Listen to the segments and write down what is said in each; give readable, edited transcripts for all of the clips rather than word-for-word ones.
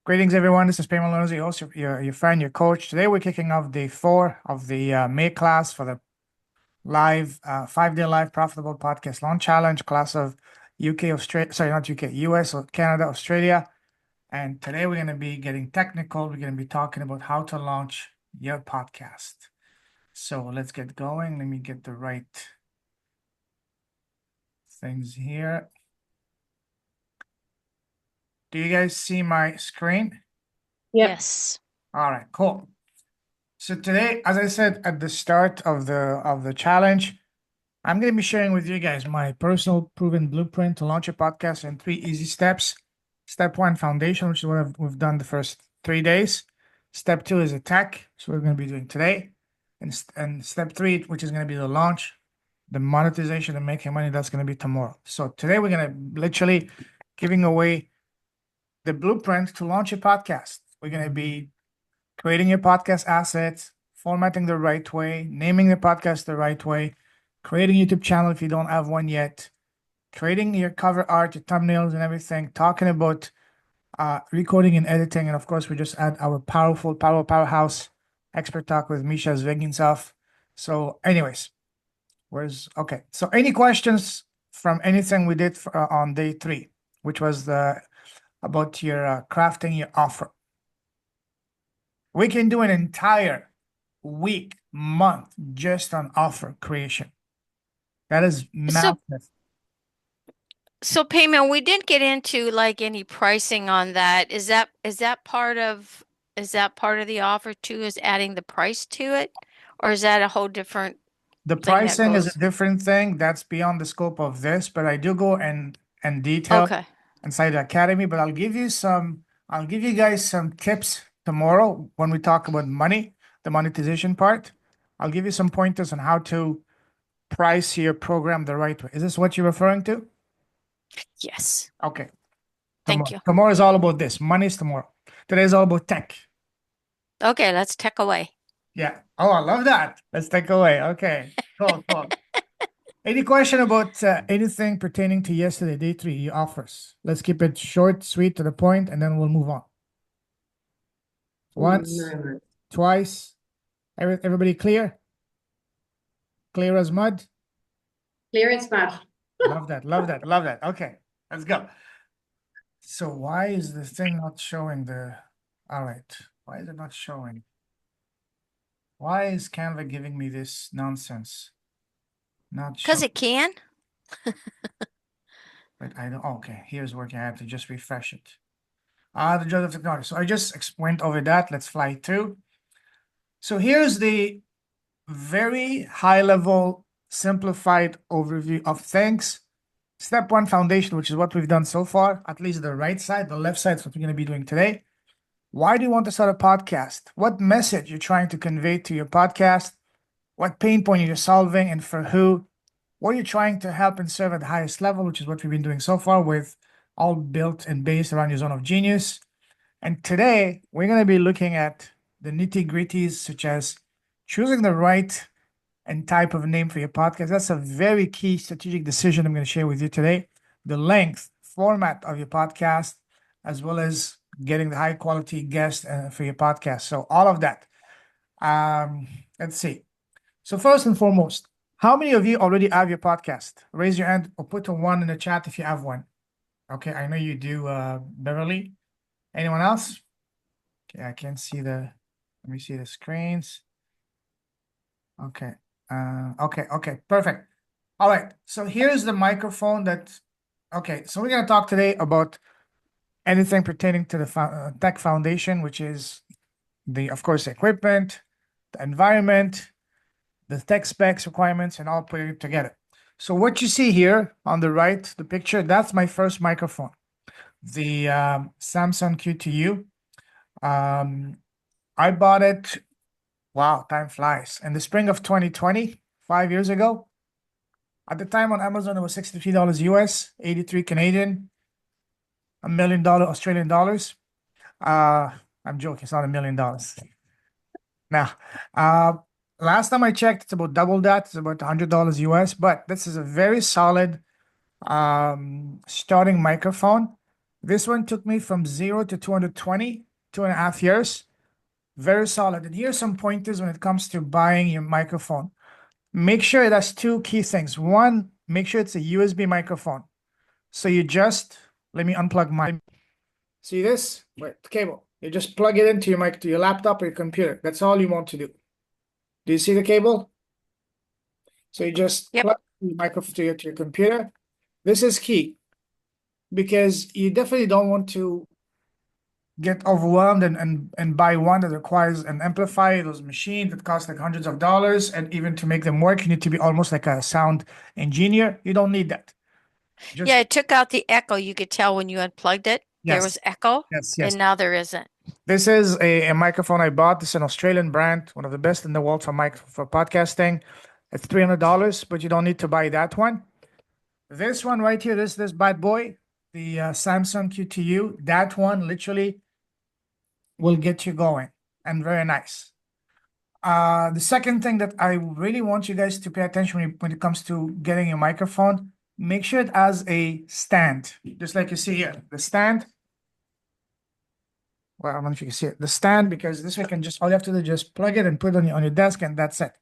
Greetings, everyone. This is Payment Lorenzo, your host, your friend, your coach. Today, we're kicking off day 4 of the May class for the live 5-day live profitable podcast launch challenge class of UK, Australia. Sorry, not UK, US, or Canada, Australia. And today, we're going to be getting technical. We're going to be talking about how to launch your podcast. So let's get going. Let me get the right things here. Do you guys see my screen? Yep. Yes. All right, cool. So today, as I said at the start of the challenge, I'm going to be sharing with you guys my personal proven blueprint to launch a podcast in 3 easy steps. Step 1, foundation, which is what we've done the first 3 days. Step 2 is attack, so we're going to be doing today. And step 3, which is going to be the launch, the monetization and making money, that's going to be tomorrow. So today we're going to literally giving away the blueprint to launch a podcast. We're going to be creating your podcast assets, formatting the right way, naming the podcast the right way, creating a YouTube channel if you don't have one yet, creating your cover art, your thumbnails and everything, talking about recording and editing. And of course, we just add our powerhouse expert talk with Misha Zvegintsov. So anyways, okay. So any questions from anything we did on day 3, which was about your crafting your offer? We can do an entire week, month just on offer creation. That is massive. So Payment, we didn't get into like any pricing on that. Is that part of the offer too, is adding the price to it? Or is that a whole different The thing that pricing is a goes? different thing. That's beyond the scope of this, but I do go and detail Okay. inside the academy. But I'll give you guys some tips tomorrow when we talk about money, the monetization part. I'll give you some pointers on how to price your program the right way. Is this what you're referring to? Yes. Okay. Thank you. Tomorrow is all about this. Money is tomorrow. Today is all about tech. Okay, let's tech away. Yeah. Oh, I love that. Let's take away. Okay. Cool. Any question about anything pertaining to yesterday, day 3, your offers? Let's keep it short, sweet, to the point, and then we'll move on. Once, No. twice. Everybody clear? Clear as mud? Clear as mud. Love that. Okay, let's go. So why is the thing not showing all right. Why is it not showing? Why is Canva giving me this nonsense? Not Because showing. it can. But I don't. Okay, here's working. I have to just refresh it. The joy of technology. So I just went over that. Let's fly through. So here's the very high level, simplified overview of things. Step 1, foundation, which is what we've done so far, at least the right side. The left side is what we're going to be doing today. Why do you want to start a podcast? What message you're trying to convey to your podcast? What pain point you're solving and for who? What you're trying to help and serve at the highest level, which is what we've been doing so far, with all built and based around your zone of genius. And today we're going to be looking at the nitty gritties, such as choosing the right and type of name for your podcast. That's a very key strategic decision I'm going to share with you today. The length, format of your podcast, as well as getting the high quality guest for your podcast. So all of that. Let's see. So first and foremost, how many of you already have your podcast? Raise your hand or put a 1 in the chat if you have one. Okay, I know you do, Beverly. Anyone else? Okay, I can't see let me see the screens. Okay. Okay, perfect. All right, so here's the microphone okay, so we're gonna talk today about anything pertaining to the tech foundation, which is of course, equipment, the environment, the tech specs requirements, and all put it together. So what you see here on the right, the picture, that's my first microphone, the Samsung Q2U. I bought it, wow, time flies, in the spring of 2020, 5 years ago. At the time on Amazon, it was $63 US, 83 Canadian, $1 million Australian dollars. I'm joking, it's not $1 million. Now, last time I checked, it's about double that. It's about $100 US, but this is a very solid starting microphone. This one took me from 0 to 220, 2.5 years. Very solid. And here's some pointers when it comes to buying your microphone. Make sure it has two key things. One, make sure it's a USB microphone. So you just, let me unplug my, see this? Wait, the cable. You just plug it into your mic, to your laptop or your computer. That's all you want to do. Do you see the cable? So you just Yep. plug the microphone to your computer. This is key because you definitely don't want to get overwhelmed and buy one that requires an amplifier, those machines that cost like hundreds of dollars. And even to make them work, you need to be almost like a sound engineer. You don't need that. Just, Yeah, it took out the echo. You could tell when you unplugged it, there yes, was echo, yes. and now there isn't. This is a microphone I bought. This is an Australian brand, one of the best in the world for for podcasting. It's $300, but you don't need to buy that one. This one right here, this bad boy, the Samsung QTU, that one literally will get you going and very nice. The second thing that I really want you guys to pay attention when it comes to getting your microphone, make sure it has a stand, just like you see here. The stand. Well, I don't know if you can see it. The stand, because this way can just all you have to do is just plug it and put it on your desk, and that's it.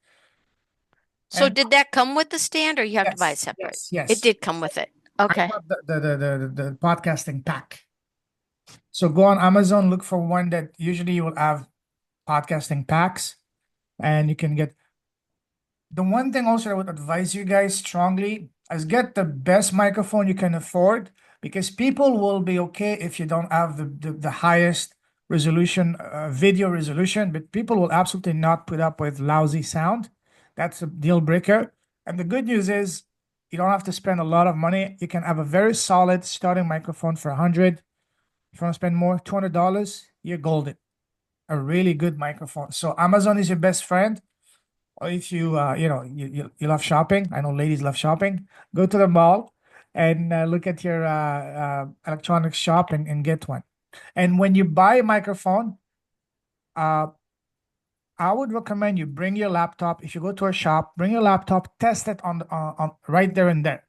So And did that come with the stand, or you have to buy it yes, separate? yes. It did come with it. I Okay. bought the podcasting pack. So go on Amazon, look for one that usually you will have podcasting packs, and you can get. The one thing also I would advise you guys strongly is get the best microphone you can afford, because people will be okay if you don't have the highest resolution, video resolution, but people will absolutely not put up with lousy sound. That's a deal breaker. And the good news is you don't have to spend a lot of money. You can have a very solid starting microphone for 100. If you want to spend more, $200, you're golden. A really good microphone. So Amazon is your best friend. Or if you you love shopping, I know ladies love shopping, go to the mall and look at your electronics shop and get one. And when you buy a microphone, uh, I would recommend you bring your laptop. If you go to a shop, bring your laptop, test it on right there and there.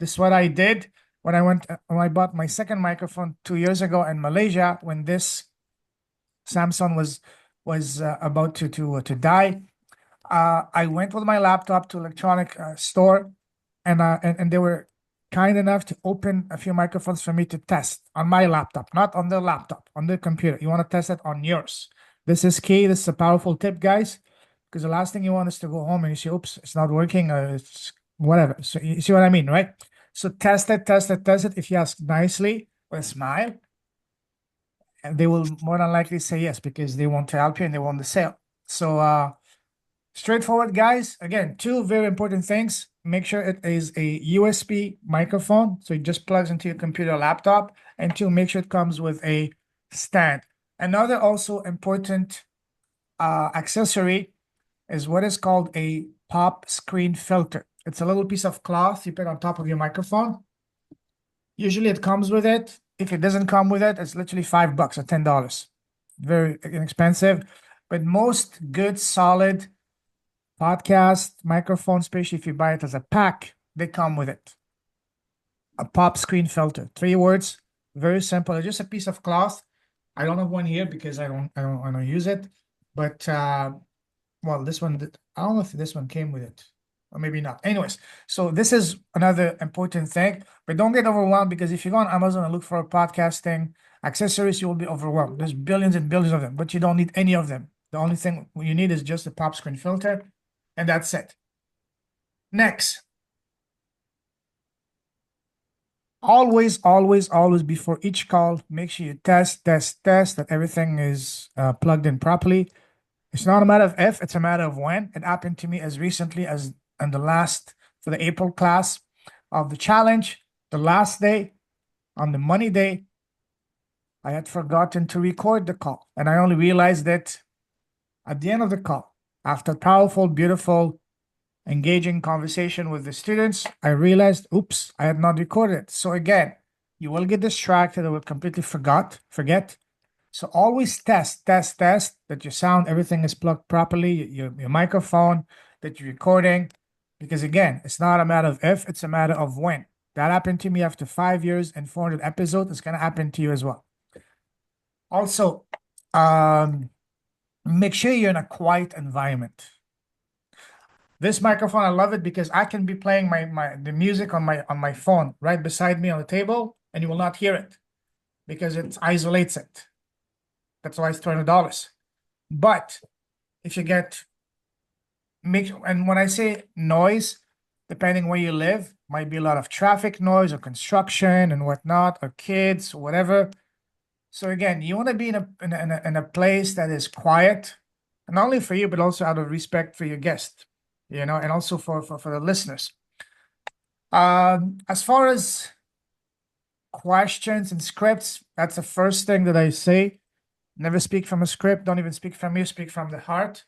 This is what I did when I bought my second microphone 2 years ago in Malaysia, when this Samsung was about to die. I went with my laptop to electronic store, and they were kind enough to open a few microphones for me to test on my laptop, not on the laptop, on the computer. You want to test it on yours. This is key. This is a powerful tip, guys, because the last thing you want is to go home and you say, "Oops, it's not working," or it's whatever. So you see what I mean, right? So test it, test it, test it. If you ask nicely with a smile, and they will more than likely say yes, because they want to help you and they want the sale. So straightforward, guys. Again, two very important things. Make sure it is a USB microphone, so it just plugs into your computer or laptop. And two, make sure it comes with a stand. Another also important accessory is what is called a pop screen filter. It's a little piece of cloth you put on top of your microphone. Usually it comes with it. If it doesn't come with it, it's literally $5 or $10. Very inexpensive. But most good, solid podcast microphone, especially if you buy it as a pack, they come with it. A pop screen filter. 3 words, very simple. It's just a piece of cloth. I don't have one here because I don't use it. But well, this one, I don't know if this one came with it, or maybe not. Anyways, so this is another important thing. But don't get overwhelmed, because if you go on Amazon and look for podcasting accessories, you will be overwhelmed. There's billions and billions of them, but you don't need any of them. The only thing you need is just a pop screen filter, and that's it. Next. Always, always, always before each call, make sure you test that everything is plugged in properly. It's not a matter of if, it's a matter of when. It happened to me as recently as in the last, for the April class of the challenge, the last day, on the money day, I had forgotten to record the call. And I only realized that at the end of the call, after powerful, beautiful, engaging conversation with the students, I realized, oops, I had not recorded it. So again, you will get distracted or will completely forget. So always test that your sound, everything is plugged properly, your microphone, that you're recording. Because again, it's not a matter of if, it's a matter of when. That happened to me after 5 years and 400 episodes. It's gonna happen to you as well. Also, make sure you're in a quiet environment. This microphone, I love it because I can be playing the music on my phone right beside me on the table, and you will not hear it because it isolates it. That's why it's $200. But if you get and when I say noise, depending where you live, might be a lot of traffic noise or construction and whatnot, or kids or whatever. So again, you want to be in a place that is quiet, and not only for you, but also out of respect for your guest, and also for the listeners. As far as questions and scripts, that's the first thing that I say. Never speak from a script. Don't even speak from you. Speak from the heart.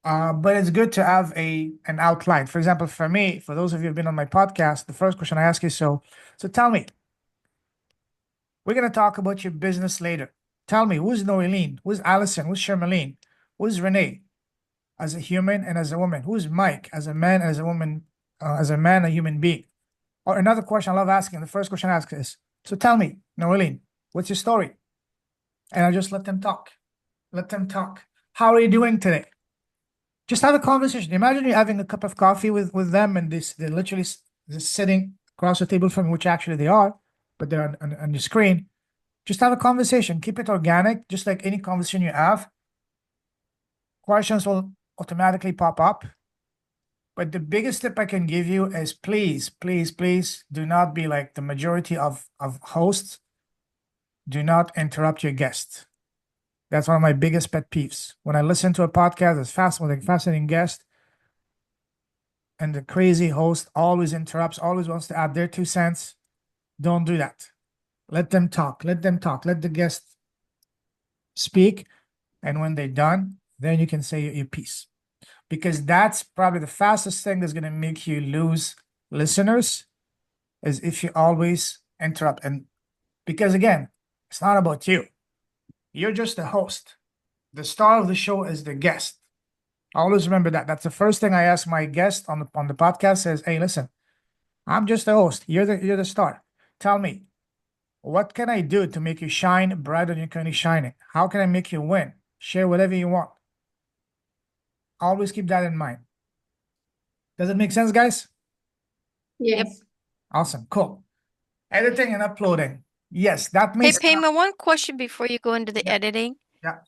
But it's good to have an outline. For example, for me, for those of you who've been on my podcast, the first question I ask is, so tell me, we're gonna talk about your business later. Tell me, who's Noeline? Who's Allison? Who's Shermaline? Who's Renee? As a human and as a woman. Who's Mike? As a man and as a woman, as a man, a human being. Or another question I love asking, the first question I ask is, so tell me, Noeline, what's your story? And I just let them talk. Let them talk. How are you doing today? Just have a conversation. Imagine you're having a cup of coffee with them, and they're literally just sitting across the table from you, which actually they are, but they're on your screen. Just have a conversation. Keep it organic, just like any conversation you have. Questions will automatically pop up. But the biggest tip I can give you is please, please, please do not be like the majority of hosts. Do not interrupt your guest. That's one of my biggest pet peeves. When I listen to a podcast that's with a fascinating guest, and the crazy host always interrupts, always wants to add their 2 cents, don't do that. Let them talk. Let them talk. Let the guest speak. And when they're done, then you can say your piece. Because that's probably the fastest thing that's going to make you lose listeners, is if you always interrupt. And because again, it's not about you. You're just the host. The star of the show is the guest. Always remember that. That's the first thing I ask my guest on the podcast says, hey, listen, I'm just the host. You're the star. Tell me, what can I do to make you shine brighter than you're currently shining? How can I make you win? Share whatever you want. Always keep that in mind. Does it make sense, guys? Yes. Awesome. Cool. Editing and uploading. Yes, that Hey, means Payman, one question before you go into the editing, yeah.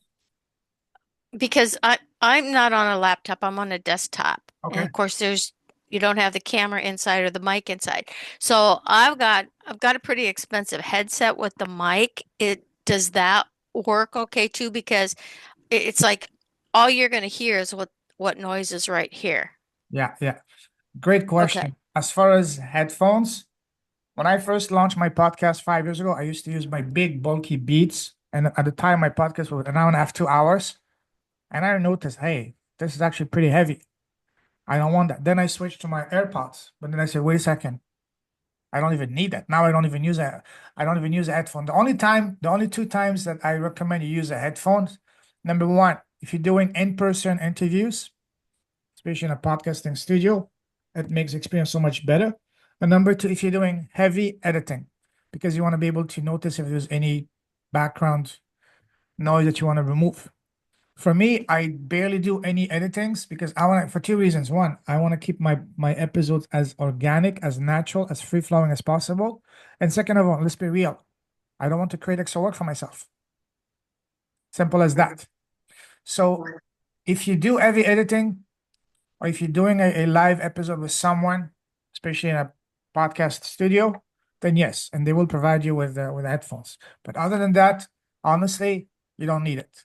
because I'm not on a laptop, I'm on a desktop. And Okay. of course you don't have the camera inside or the mic inside. So I've got a pretty expensive headset with the mic. Does that work okay too? Because it's like all you're gonna hear is what noise is right here. Yeah. Great Okay. question. As far as headphones, when I first launched my podcast 5 years ago, I used to use my big bulky Beats, and at the time my podcast was an hour and a half, 2 hours, and I noticed, hey, this is actually pretty heavy. I don't want that. Then I switched to my AirPods, but then I said, wait a second, I don't even need that. Now I don't even use a headphone. The only 2 times that I recommend you use a headphone, number one, if you're doing in-person interviews, especially in a podcasting studio, it makes the experience so much better. And number two, if you're doing heavy editing, because you want to be able to notice if there's any background noise that you want to remove. For me, I barely do any editings because I want to, for 2 reasons. One, I want to keep my episodes as organic, as natural, as free flowing as possible. And second of all, let's be real, I don't want to create extra work for myself. Simple as that. So if you do heavy editing, or if you're doing a live episode with someone, especially in a podcast studio, then yes, and they will provide you with headphones. But other than that, honestly, you don't need it.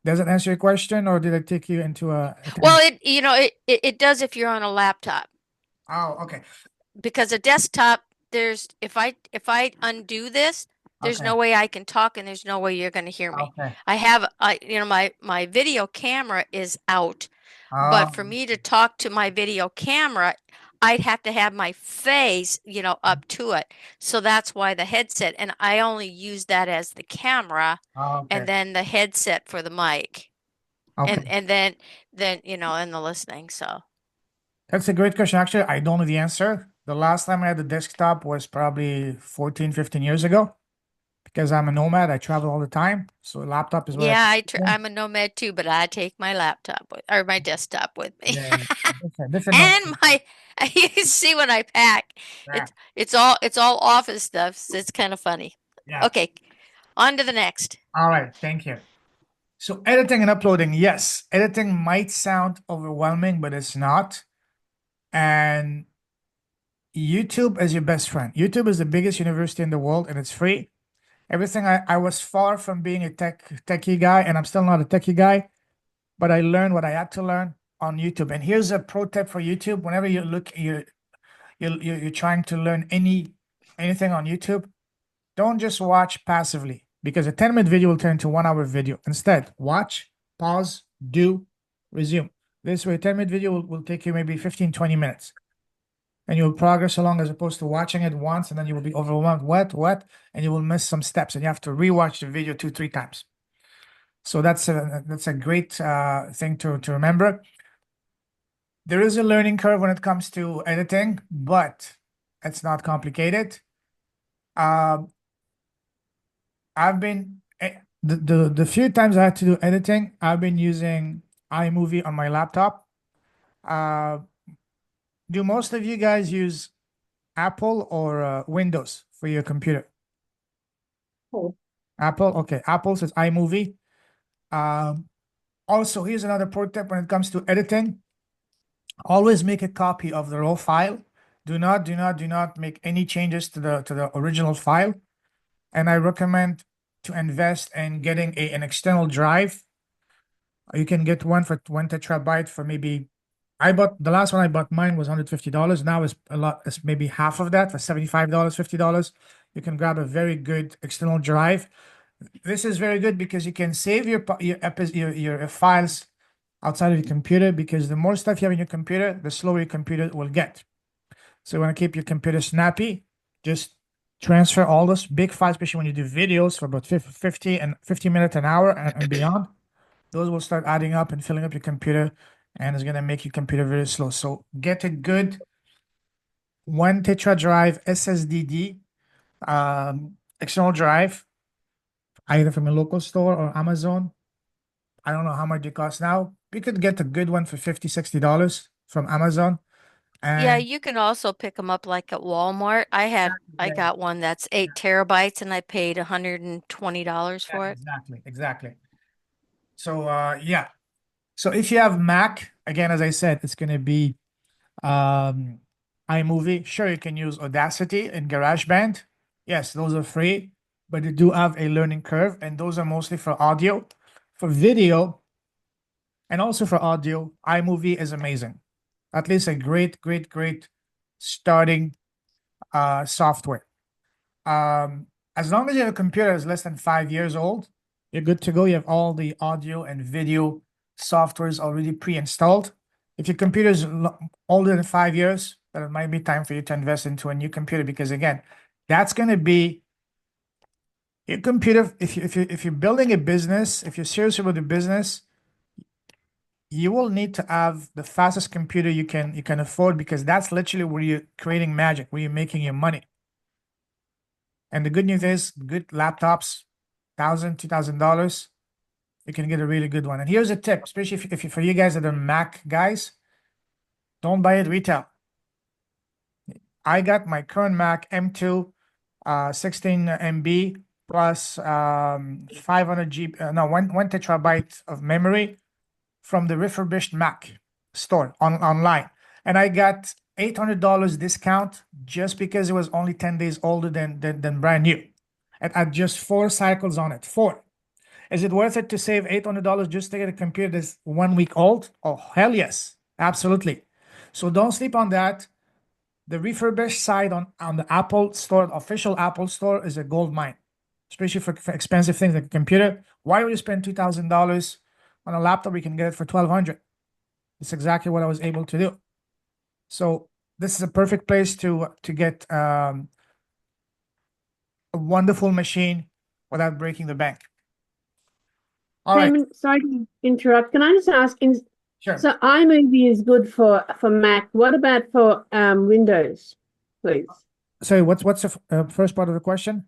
Does it answer your question, or did I take you into a Well, it does if you're on a laptop. Oh, okay. Because a desktop, if I undo this, there's Okay. no way I can talk and there's no way you're going to hear me. Okay. I have my video camera is out, but for Um, me to talk to my video camera, I'd have to have my face, up to it. So that's why the headset, and I only use that as the camera okay. and then the headset for the mic. Okay. And then and the listening. So That's a great question. Actually, I don't know the answer, The last time I had a desktop was probably 14, 15 years ago because I'm a nomad. I travel all the time. So a laptop is what I Yeah, prefer. I'm a nomad too, but I take my laptop with, or my desktop with me. Yeah, different nomad. And my you can see when I pack. Yeah, It's all office stuff. So it's kind of funny. yeah. Okay, on to the next. All right, thank you. So editing and uploading, yes, editing might sound overwhelming, but it's not. And YouTube is your best friend. YouTube is the biggest university in the world and it's free. Everything I was far from being a techie guy, and I'm still not a techie guy, but I learned what I had to learn on YouTube. And here's a pro tip for YouTube. Whenever you look, you're trying to learn anything on YouTube, don't just watch passively because a 10-minute video will turn into 1 hour video. Instead, watch, pause, do, resume. This way, a 10-minute video will take you maybe 15, 20 minutes. And you'll progress along as opposed to watching it once and then you will be overwhelmed, what, and you will miss some steps and you have to rewatch the video 2, 3 times. So that's a great thing to remember. There is a learning curve when it comes to editing, but it's not complicated. Um, I've been the few times I had to do editing, I've been using iMovie on my laptop. Uh, do most of you guys use Apple or Windows for your computer? Oh. Apple, okay. Apple says iMovie. Also, here's another pro tip when it comes to editing. Always make a copy of the raw file. Do not make any changes to the original file. And I recommend to invest in getting an external drive. You can get one for 1 terabyte for maybe. The last one I bought mine was $150. Now it's a lot. It's maybe half of that for $75, $50. You can grab a very good external drive. This is very good because you can save your files outside of your computer because the more stuff you have in your computer, the slower your computer will get. So you want to keep your computer snappy. Just transfer all those big files, especially when you do videos for about 50 minutes an hour and beyond. Those will start adding up and filling up your computer, and it's gonna make your computer very slow. So get a good 1 tera drive SSDD external drive, either from a local store or Amazon. I don't know how much it costs now. You could get a good one for $50, $60 from Amazon. Yeah, And you can also pick them up like at Walmart. I yeah, got one that's 8 terabytes and I paid $120 yeah, for it. exactly. So yeah. So if you have Mac, again, as I said, it's gonna be um iMovie. Sure, you can use Audacity and GarageBand. Yes, those are free, but they do have a learning curve, and those are mostly for audio. For video and also for audio, iMovie is amazing. At least a great starting software. As long as your computer is less than 5 years old, you're good to go. You have all the audio and video softwares already pre-installed. If your computer is older than 5 years, then it might be time for you to invest into a new computer because again, that's going to be your computer. If you're building a business, if you're serious about the business, you will need to have the fastest computer you can afford because that's literally where you're creating magic, where you're making your money. And the good news is, good laptops, $1,000, $2,000, you can get a really good one. And here's a tip, especially if for you guys that are Mac guys, don't buy it retail. I got my current Mac M2, 16 MB plus 500 GB, no, one terabyte of memory from the refurbished Mac store online. And I got $800 discount just because it was only 10 days older than brand new. At just 4 cycles on it. 4. Is it worth it to save $800 just to get a computer that's 1 week old? Oh, hell yes. Absolutely. So don't sleep on that. The refurbished side on the Apple store, official Apple store, is a gold mine, especially for expensive things like a computer. Why would you spend $2,000 on a laptop? You can get it for $1,200. It's exactly what I was able to do. So this is a perfect place to get a wonderful machine without breaking the bank. All right, Raymond, sorry to interrupt. Can I just ask, sure. so iMovie is good for Mac. What about for Windows? please. Sorry, what's the first part of the question?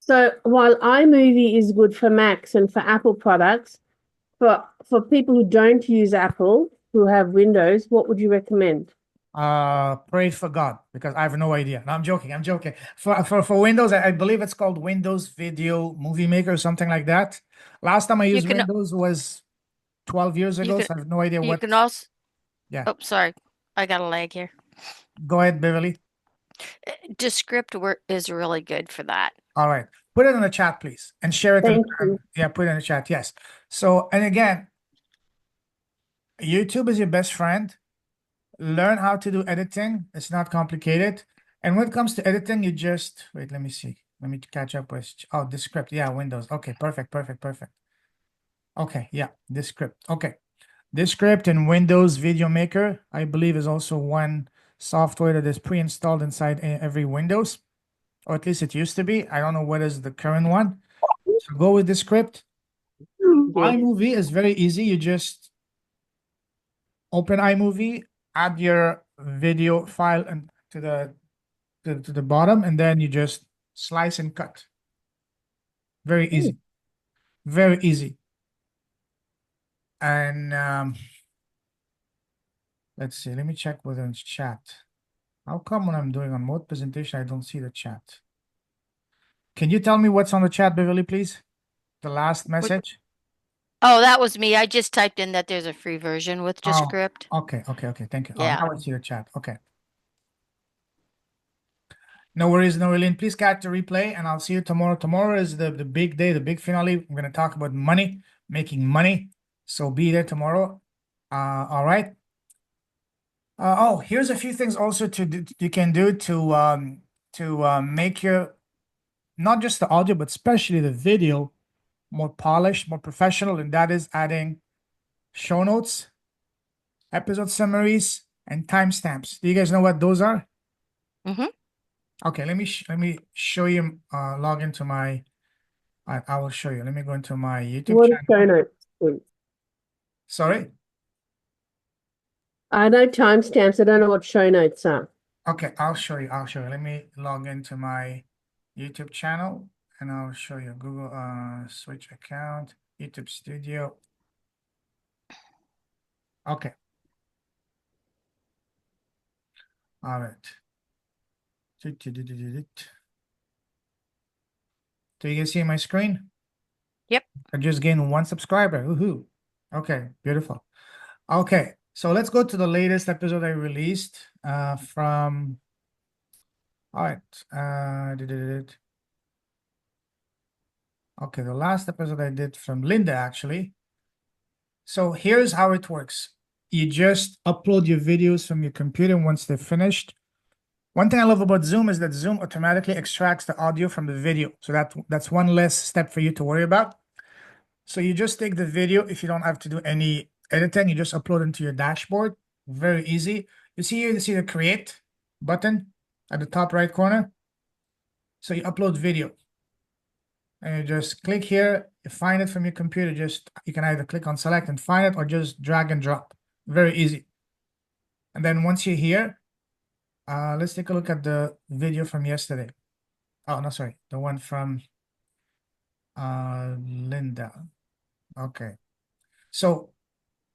So while iMovie is good for Macs and for Apple products, for people who don't use Apple, who have Windows, what would you recommend? Pray for God because I have no idea. No, I'm joking. I'm joking. For Windows, I believe it's called Windows Video Movie Maker or something like that. Last time I You used can Windows was 12 years you ago, can so I have no idea you what. can also Yeah, oh sorry, I got a lag here. go ahead, Beverly. Descript work is really good for that. All right, put it in the chat, please, and share it. Thank you. Yeah, put it in the chat. Yes. So, and again, YouTube is your best friend. Learn how to do editing. It's not complicated. And when it comes to editing, you just wait. Let me see. Let me catch up with. Oh, the script. Yeah, Windows. Okay, perfect, perfect, perfect. Okay, yeah, this script. Okay, this script in Windows Video Maker, I believe, is also one software that is pre-installed inside every Windows, or at least it used to be. I don't know what is the current one. So go with the script. Yes. iMovie is very easy. You just open iMovie, add your video file and to the bottom, and then you just slice and cut. Very easy. Very easy. And let's see. Let me check whether it's chat. How come when I'm doing a mode presentation, I don't see the chat? Can you tell me what's on the chat, Beverly, please? The last message? Oh, that was me. I just typed in that there's a free version with Oh, Descript. okay, okay, okay. Thank you. Oh, Yeah. now I see the chat. Okay. No worries, Noreen. Please catch the replay and I'll see you tomorrow. Tomorrow is the big day, the big finale. We're going to talk about money, making money. So be there tomorrow. All right. Oh, here's a few things also you can do to make your not just the audio, but especially the video more polished, more professional, and that is adding show notes, episode summaries, and timestamps. Do you guys know what those are? Mm-hmm. Okay, let me show you. Log into my. I will show you. Let me go into my YouTube What are show channel. notes, please? Sorry. I know timestamps. I don't know what show notes are. Okay, I'll show you. I'll show you. Let me log into my YouTube channel and I'll show you. Google switch account, YouTube Studio. Okay. All right. So you can see my screen? Yep. I just gained one subscriber. Woohoo. Okay, beautiful. Okay, so let's go to the latest episode I released from. All right. Okay, the last episode I did from Linda actually. So here's how it works. You just upload your videos from your computer once they're finished. One thing I love about Zoom is that Zoom automatically extracts the audio from the video. So that's one less step for you to worry about. So you just take the video. If you don't have to do any editing, you just upload into your dashboard. Very easy. You see the create button at the top right corner. So you upload video. And you just click here, you find it from your computer. You can either click on select and find it or just drag and drop. Very easy. And then once you're here, let's take a look at the video from yesterday. Oh, no, sorry. The one from Linda. Okay. So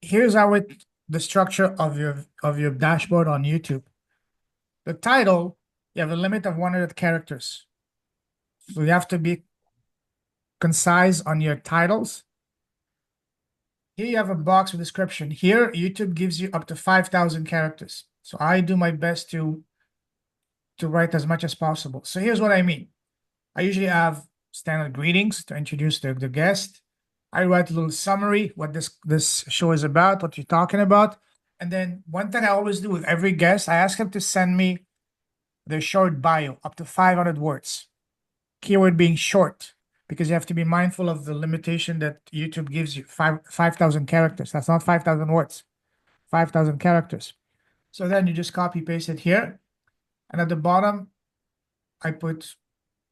here's the structure of your dashboard on YouTube. The title, you have a limit of 100 characters. So you have to be concise on your titles. Here you have a box with description. Here, YouTube gives you up to 5,000 characters. So I do my best to write as much as possible. So here's what I mean. I usually have standard greetings to introduce the guest. I write a little summary, what this show is about, what you're talking about. And then one thing I always do with every guest, I ask them to send me their short bio, up to 500 words. Keyword being short, because you have to be mindful of the limitation that YouTube gives you, 5,000 characters. That's not 5,000 words, 5,000 characters. So then you just copy paste it here. And at the bottom, I put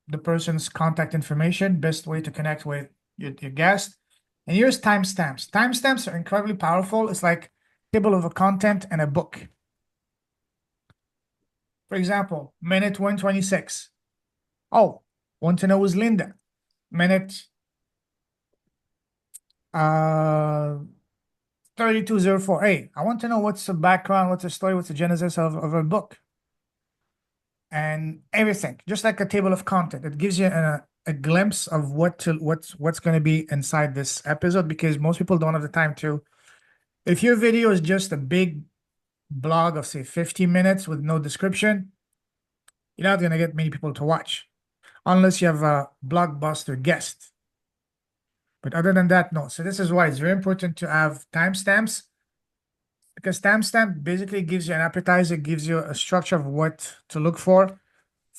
the person's contact information, best way to connect with your guest. And here's timestamps. Timestamps are incredibly powerful. It's like table of a content and a book. For example, minute 126. Oh, want to know who's Linda? Minute 3204. Hey, I want to know what's the background, what's the story, what's the genesis of a book, and everything. Just like a table of content, it gives you a glimpse of what's going to be inside this episode, because most people don't have the time to. If your video is just a big blog of say 50 minutes with no description, you're not going to get many people to watch unless you have a blockbuster guest. But other than that, no. So this is why it's very important to have timestamps, because timestamp basically gives you an appetizer, gives you a structure of what to look for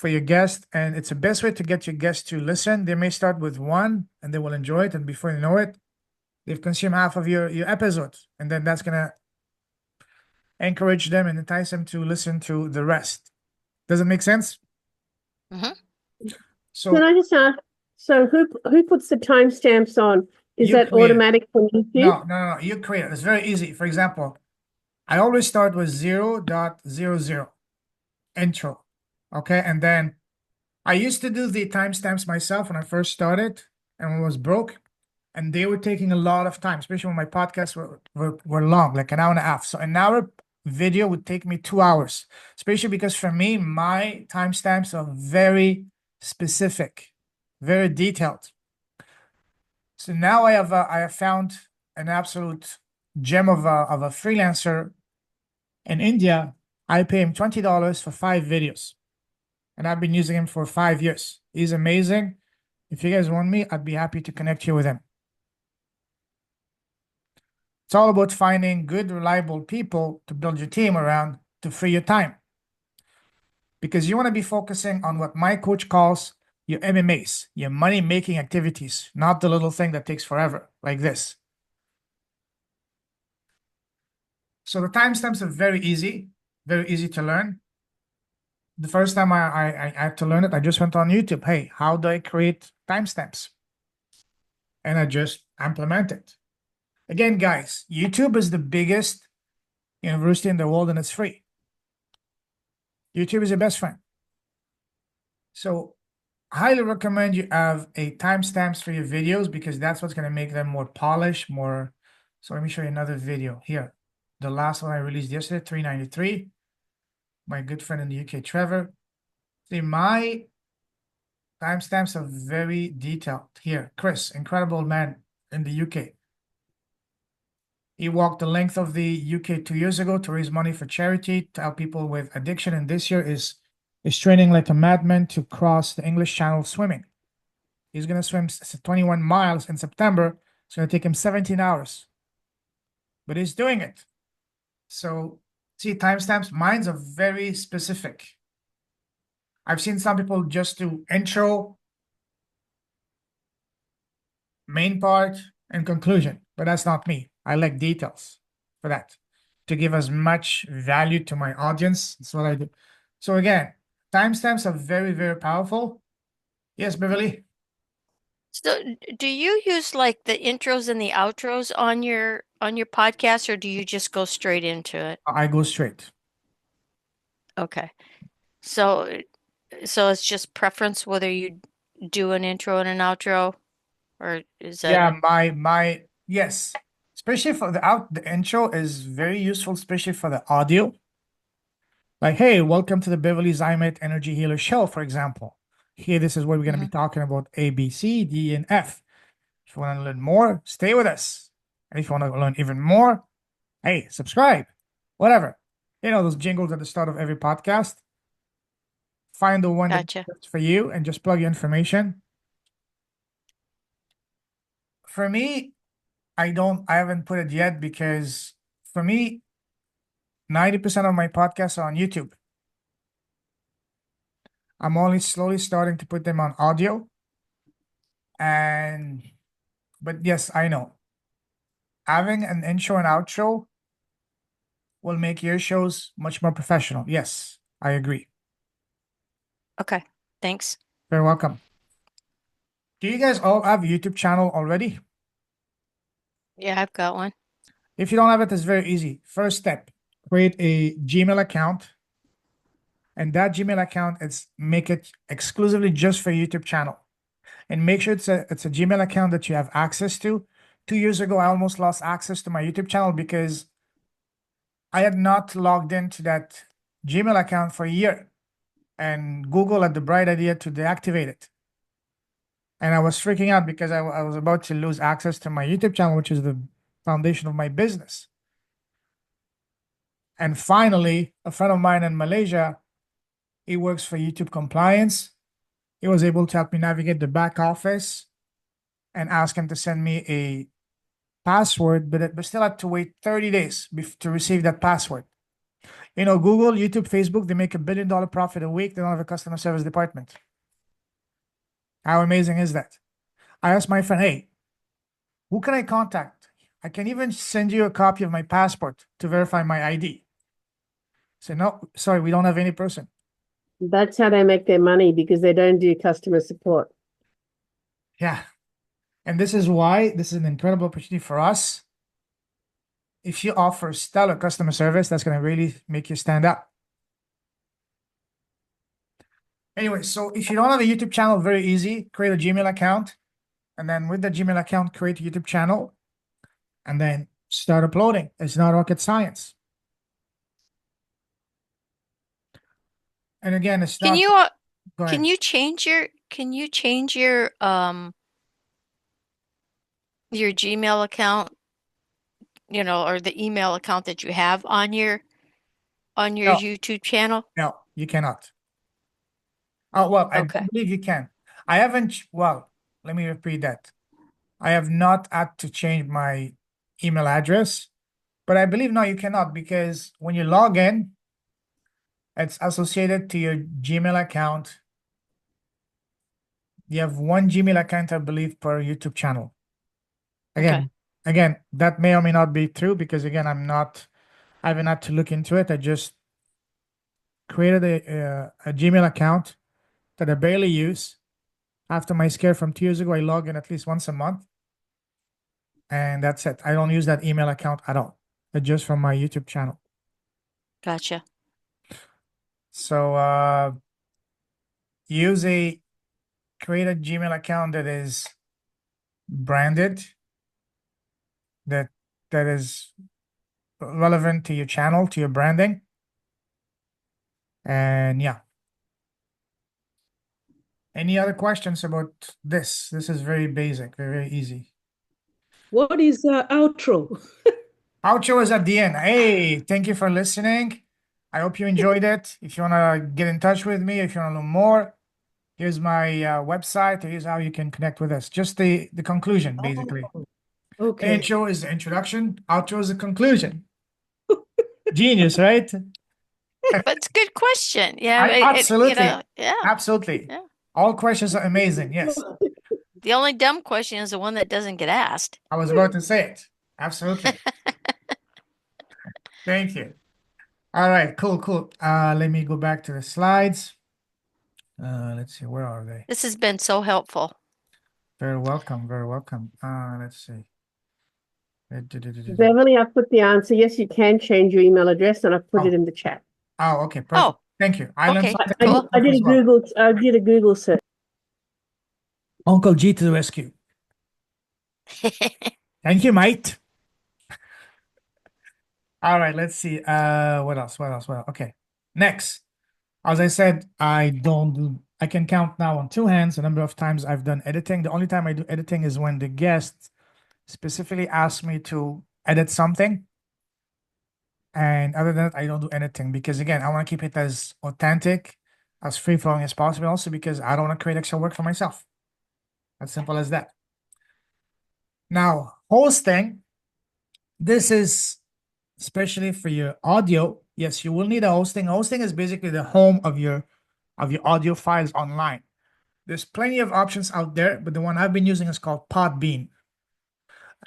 your guest, and it's the best way to get your guest to listen. They may start with one and they will enjoy it, and before you know it, they've consumed half of your episode, and then that's gonna encourage them and entice them to listen to the rest. Does it make sense? Mm-hmm. Can So I just ask, so who puts the timestamps on? Is you that create it. automatic from YouTube? No. You create it. It's very easy. For example, I always start with 0.00 intro. Okay, and then I used to do the timestamps myself when I first started and when I was broke, and they were taking a lot of time, especially when my podcasts were long, like an hour and a half. So an hour video would take me 2 hours, especially because for me, my timestamps are very specific, very detailed. So now I have found an absolute gem of a freelancer in India. I pay him $20 for 5 videos, and I've been using him for 5 years. He's amazing. If you guys want me, I'd be happy to connect you with him. It's all about finding good, reliable people to build your team around to free your time. Because you want to be focusing on what my coach calls your MMAs, your money making activities, not the little thing that takes forever, like this. So the timestamps are very easy to learn. The first time I had to learn it, I just went on YouTube. Hey, how do I create timestamps? And I just implement it. Again, guys, YouTube is the biggest university in the world, and it's free. YouTube is your best friend. So I highly recommend you have a timestamps for your videos, because that's what's going to make them more polished, more. So let me show you another video here. The last one I released yesterday, 393. My good friend in the UK, Trevor. See, my timestamps are very detailed here. Chris, incredible man in the UK. He walked the length of the UK 2 years ago to raise money for charity to help people with addiction, and this year is training like a madman to cross the English Channel swimming. He's gonna swim 21 miles in September. It's gonna take him 17 hours, but he's doing it. So see, timestamps, mines are very specific. I've seen some people just do intro, main part, and conclusion, but that's not me. I like details for that, to give as much value to my audience. That's what I do. So again, timestamps are very, very powerful. Yes, Beverly? So do you use like the intros and the outros on your podcast, or do you just go straight into it? I go straight. Okay. So it's just preference whether you do an intro and an outro, or is that Yeah, my yes. Especially for the intro is very useful, especially for the audio. Like, hey, welcome to the Beverly Zymet Energy Healer Show, for example. Here, this is where we're going to be talking about A, B, C, D, and F. If you want to learn more, stay with us. And if you want to learn even more, hey, subscribe. Whatever. You know, those jingles at the start of every podcast. Find the one that's gotcha? for you and just plug your information. For me, I haven't put it yet, because for me, 90% of my podcasts are on YouTube. I'm only slowly starting to put them on audio. But yes, I know. Having an intro and outro will make your shows much more professional. Yes, I agree. Okay. Thanks. Very welcome. Do you guys all have a YouTube channel already? Yeah, I've got one. If you don't have it, it's very easy. First step, create a Gmail account. And that Gmail account, make it exclusively just for YouTube channel. And make sure it's a Gmail account that you have access to. 2 years ago, I almost lost access to my YouTube channel because I had not logged into that Gmail account for a year. And Google had the bright idea to deactivate it. And I was freaking out because I was about to lose access to my YouTube channel, which is the foundation of my business. And finally, a friend of mine in Malaysia, he works for YouTube compliance. He was able to help me navigate the back office and ask him to send me a password, but still had to wait 30 days to receive that password. Google, YouTube, Facebook, they make $1 billion profit a week. They don't have a customer service department. How amazing is that? I asked my friend, hey, who can I contact? I can even send you a copy of my passport to verify my ID. So no, sorry, we don't have any person. That's how they make their money, because they don't do customer support. Yeah. And this is why this is an incredible opportunity for us. If you offer stellar customer service, that's going to really make you stand out. Anyway, so if you don't have a YouTube channel, very easy. Create a Gmail account. And then with the Gmail account, create a YouTube channel. And then start uploading. It's not rocket science. And again, it's Can not. you Go ahead. can you change your Gmail account, or the email account that you have on your No. YouTube channel? No, you cannot. Oh, well, I Okay. believe you can. I haven't, well, let me repeat that. I have not had to change my email address, but I believe no, you cannot, because when you log in, it's associated to your Gmail account. You have one Gmail account, I believe, per YouTube channel. Okay. Again, that may or may not be true because again, I haven't had to look into it. I just created a Gmail account that I barely use. After my scare from 2 years ago, I log in at least once a month. And that's it. I don't use that email account at all. It's just from my YouTube channel. Gotcha. So create a Gmail account that is branded, that is relevant to your channel, to your branding. And yeah. Any other questions about this? This is very basic, very, very easy. What is outro? Outro is at the end. Hey, thank you for listening. I hope you enjoyed it. If you want to get in touch with me, if you want to know more, here's my website. Here's how you can connect with us. Just the conclusion, basically. Okay. Intro is the introduction. Outro is the conclusion. Genius, right? But it's a good question. Yeah, Absolutely. yeah. Absolutely. Yeah. All questions are amazing. Yes. The only dumb question is the one that doesn't get asked. I was about to say it. Absolutely. Thank you. All right, cool, cool. Let me go back to the slides. Let's see, where are they? This has been so helpful. Very welcome, very welcome. Let's see. Beverly, I've put the answer. Yes, you can change your email address, and I've put it in the chat. Oh, okay, perfect. Oh, Thank you. I learned okay, something cool. I did as a well. Google. I did a Google search. Uncle G to the rescue. Thank you, mate. All right, let's see. What else? What else? What else? Okay. Next. As I said, I can count now on two hands the number of times I've done editing. The only time I do editing is when the guest specifically asks me to edit something. And other than that, I don't do anything because again, I want to keep it as authentic, as free flowing as possible. Also because I don't want to create extra work for myself. As simple as that. Now, hosting, this is especially for your audio. Yes, you will need a hosting. Hosting is basically the home of your audio files online. There's plenty of options out there, but the one I've been using is called Podbean.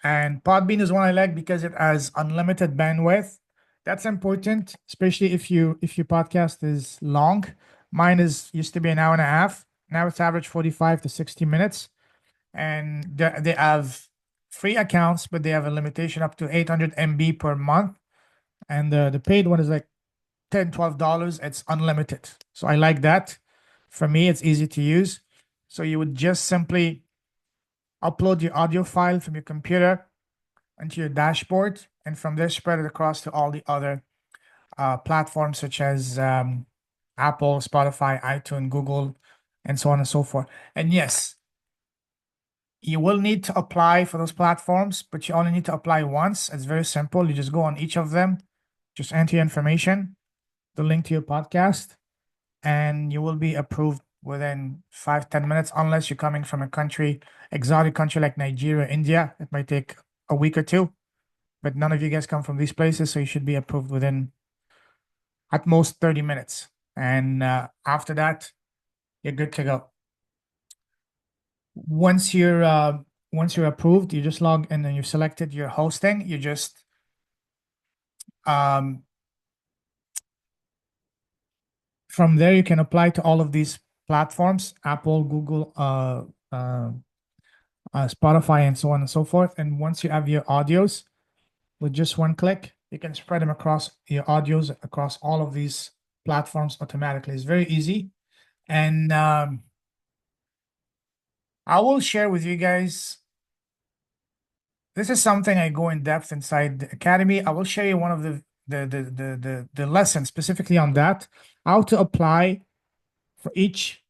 And Podbean is one I like because it has unlimited bandwidth. That's important, especially if your podcast is long. Mine used to be an hour and a half. Now it's average 45 to 60 minutes. And they have free accounts, but they have a limitation up to 800 MB per month. And the paid one is like $10, $12, it's unlimited. So I like that. For me, it's easy to use. So you would just simply upload your audio file from your computer into your dashboard, and from there spread it across to all the other platforms such as Apple, Spotify, iTunes, Google, and so on and so forth. And yes, you will need to apply for those platforms, but you only need to apply once. It's very simple. You just go on each of them, just enter your information, the link to your podcast, and you will be approved within 5-10 minutes, unless you're coming from a country, exotic country like Nigeria, India. It might take a week or two, but none of you guys come from these places, so you should be approved within at most 30 minutes. And after that, you're good to go. Once you're approved, you just log in and you've selected your hosting. You just from there you can apply to all of these platforms: Apple, Google, Spotify, and so on and so forth. And once you have your audios, with just one click, you can spread them across your audios across all of these platforms automatically. It's very easy. And I will share with you guys. This is something I go in depth inside the academy. I will show you one of the lessons specifically on that, how to apply for each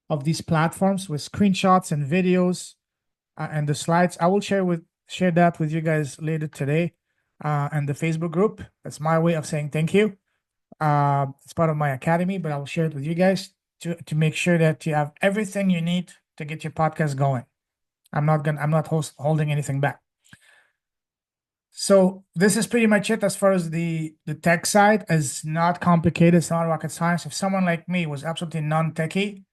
of these platforms with screenshots and videos and the slides. I will share that with you guys later today and the Facebook group. That's my way of saying thank you. It's part of my academy, but I will share it with you guys to make sure that you have everything you need to get your podcast going. I'm not holding anything back. So this is pretty much it as far as the tech side. It's not complicated. It's not rocket science. If someone like me was absolutely non-techie,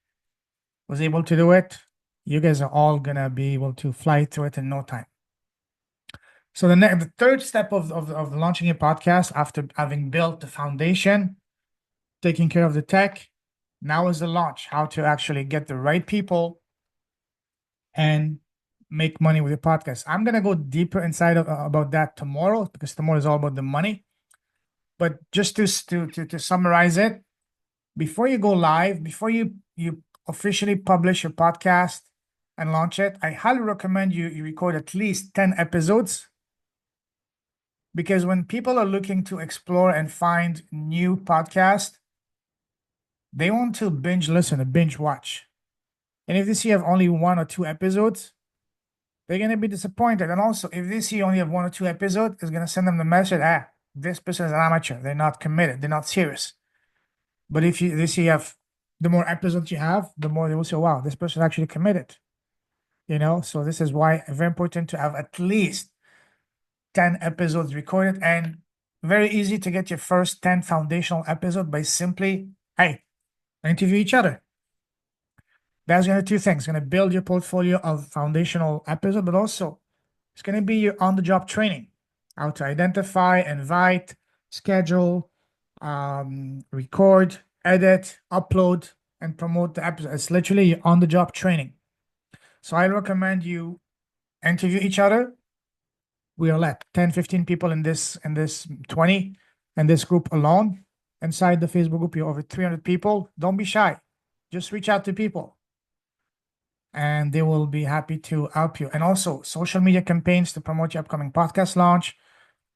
was able to do it, you guys are all gonna be able to fly through it in no time. So the third step of launching a podcast after having built the foundation, taking care of the tech, now is the launch. How to actually get the right people and make money with your podcast. I'm gonna go deeper inside about that tomorrow, because tomorrow is all about the money. But just to summarize it, before you go live, before you officially publish your podcast and launch it, I highly recommend you record at least 10 episodes. Because when people are looking to explore and find new podcasts, they want to binge listen or binge watch. And if they see you have only 1 or 2 episodes, they're going to be disappointed. And also, if they see you only have 1 or 2 episodes, it's going to send them the message, this person is an amateur. They're not committed. They're not serious. But if they see you have, the more episodes you have, the more they will say, wow, this person is actually committed. So this is why it's very important to have at least 10 episodes recorded, and very easy to get your first 10 foundational episodes by simply, interview each other. That's going to do 2 things. It's going to build your portfolio of foundational episodes, but also it's going to be your on-the-job training, how to identify, invite, schedule, record, edit, upload, and promote the episode. It's literally your on-the-job training. So I recommend you interview each other. We are like 10, 15 people in this 20, and this group alone. Inside the Facebook group, you're over 300 people. Don't be shy. Just reach out to people, and they will be happy to help you. And also social media campaigns to promote your upcoming podcast launch,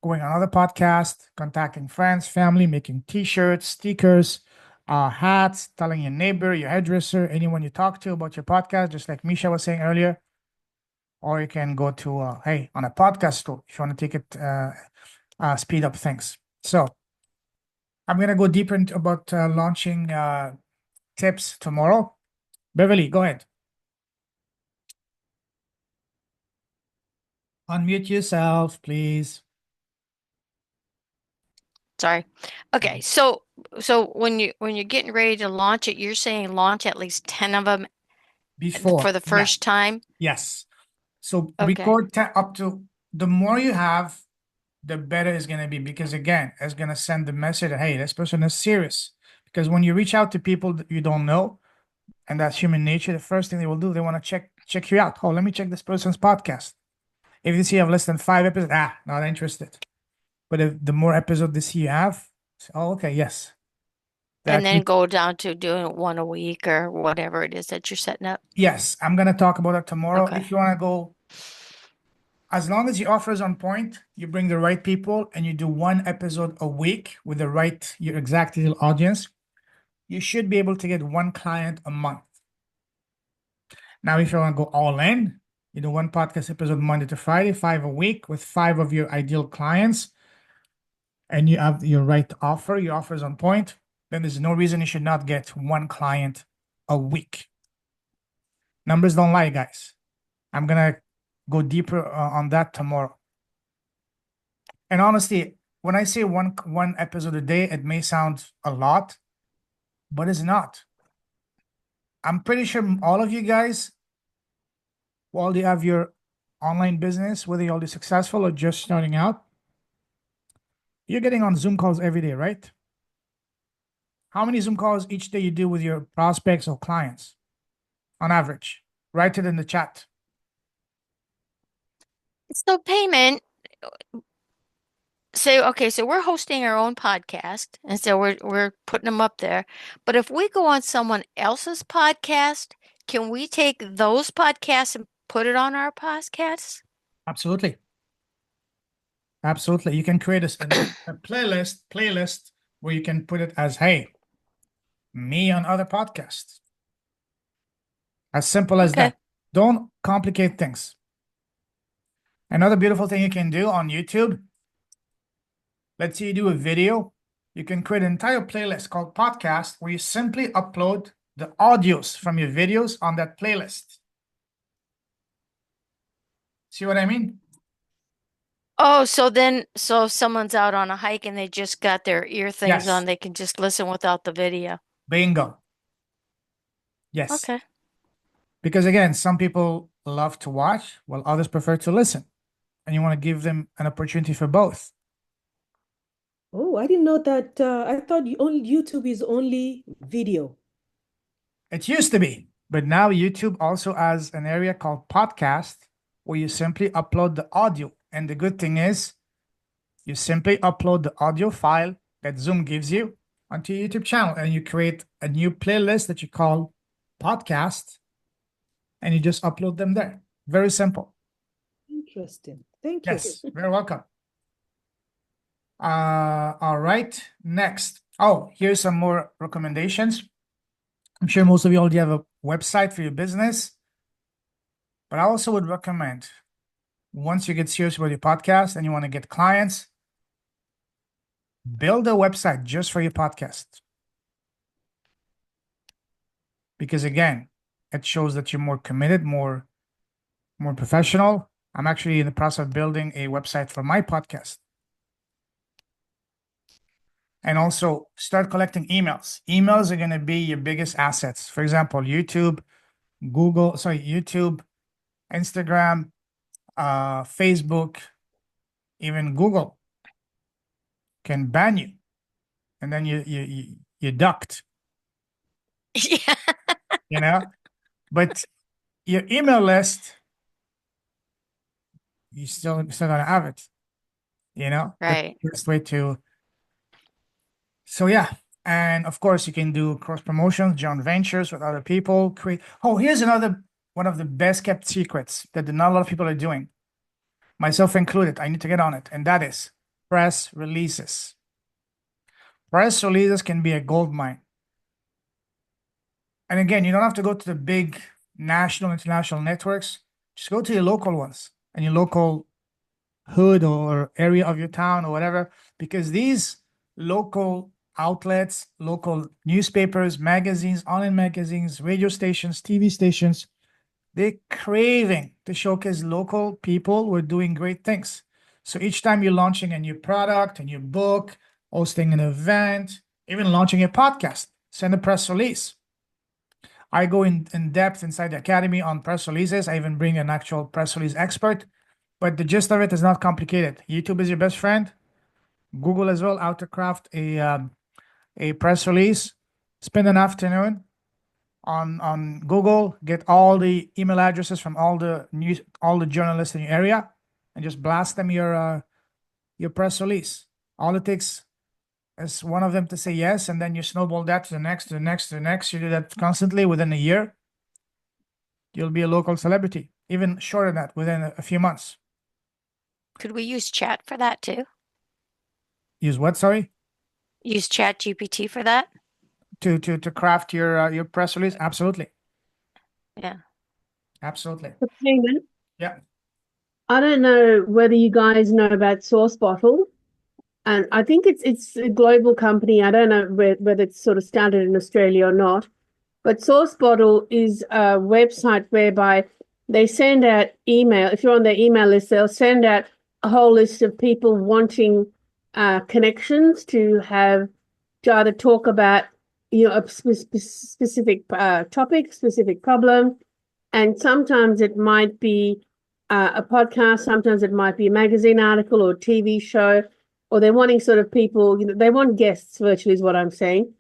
going on other podcasts, contacting friends, family, making t-shirts, stickers, hats, telling your neighbor, your hairdresser, anyone you talk to about your podcast, just like Misha was saying earlier. Or you can go to, on a podcast store if you want to take it, speed up things. So I'm going to go deeper into about launching tips tomorrow. Beverly, go ahead. Unmute yourself, please. Sorry. Okay, so when you're getting ready to launch it, you're saying launch at least 10 of them Before. for the first time? Yes. So Okay. record up to, the more you have, the better it's going to be, because again, it's going to send the message that, hey, this person is serious. Because when you reach out to people that you don't know, and that's human nature, the first thing they will do, they want to check you out. Oh, let me check this person's podcast. If you see you have less than 5 episodes, not interested. But if the more episodes they see you have, say, oh, okay, yes, And that then go down to doing one a week or whatever it is that you're setting up. yes, I'm gonna talk about it tomorrow. Okay. If you want to go, as long as your offer is on point, you bring the right people and you do one episode a week with the right, your exact ideal audience, you should be able to get one client a month. Now, if you want to go all in, you do one podcast episode Monday to Friday, 5 a week with 5 of your ideal clients, and you have your right offer, your offer is on point, then there's no reason you should not get one client a week. Numbers don't lie, guys. I'm gonna go deeper on that tomorrow. And honestly, when I say one episode a day, it may sound a lot, but it's not. I'm pretty sure all of you guys, while you have your online business, whether you're already successful or just starting out, you're getting on Zoom calls every day, right? How many Zoom calls each day you do with your prospects or clients on average? Write it in the chat. So payment, say, okay, so we're hosting our own podcast, and so we're putting them up there. But if we go on someone else's podcast, can we take those podcasts and put it on our podcasts? Absolutely. Absolutely. You can create a playlist where you can put it as, hey, me on other podcasts. As simple as Okay. that. Don't complicate things. Another beautiful thing you can do on YouTube, let's say you do a video, you can create an entire playlist called podcast where you simply upload the audios from your videos on that playlist. See what I mean? Oh, so if someone's out on a hike and they just got their ear things Yes. on, they can just listen without the video. Bingo. Yes. Okay. Because again, some people love to watch while others prefer to listen. And you want to give them an opportunity for both. Oh, I didn't know that. I thought only YouTube is only video. It used to be, but now YouTube also has an area called podcast where you simply upload the audio. And the good thing is, you simply upload the audio file that Zoom gives you onto your YouTube channel, and you create a new playlist that you call podcast, and you just upload them there. Very simple. Interesting. Thank you. Yes, very welcome. All right, next. Oh, here's some more recommendations. I'm sure most of you already have a website for your business, but I also would recommend, once you get serious about your podcast and you want to get clients, build a website just for your podcast. Because again, it shows that you're more committed, more professional. I'm actually in the process of building a website for my podcast. And also start collecting emails. Emails are going to be your biggest assets. For example, YouTube, Instagram, Facebook, even Google can ban you, and then you ducked, Yeah. you know. But your email list, you still gonna have it, you know. That's Right. the best way to. So yeah, and of course you can do cross promotions, joint ventures with other people. Create. Oh, here's another one of the best kept secrets that not a lot of people are doing, myself included. I need to get on it, and that is press releases. Press releases can be a gold mine. And again, you don't have to go to the big national, international networks. Just go to your local ones and your local hood or area of your town or whatever, because these local outlets, local newspapers, magazines, online magazines, radio stations, TV stations, they're craving to showcase local people who are doing great things. So each time you're launching a new product, a new book, hosting an event, even launching a podcast, send a press release. I go in depth inside the academy on press releases. I even bring an actual press release expert, but the gist of it is not complicated. YouTube is your best friend. Google as well, how to craft a press release. Spend an afternoon on Google, get all the email addresses from all the journalists in your area, and just blast them your press release. All it takes as one of them to say yes, and then you snowball that to the next, to the next, to the next. You do that constantly. Within a year, you'll be a local celebrity. Even shorter than that, within a few months. Could we use chat for that too? Use what? Sorry, Use Chat GPT for that? to craft your press release. Absolutely, Yeah. absolutely. For payment, Yeah. I don't know whether you guys know about Source Bottle, and I think it's a global company. I don't know whether it's sort of started in Australia or not, but Source Bottle is a website whereby they send out email. If you're on their email list, they'll send out a whole list of people wanting connections to either talk about a specific topic, specific problem, and sometimes it might be a podcast, sometimes it might be a magazine article or TV show, or they're wanting sort of people, they want guests virtually, is what I'm saying.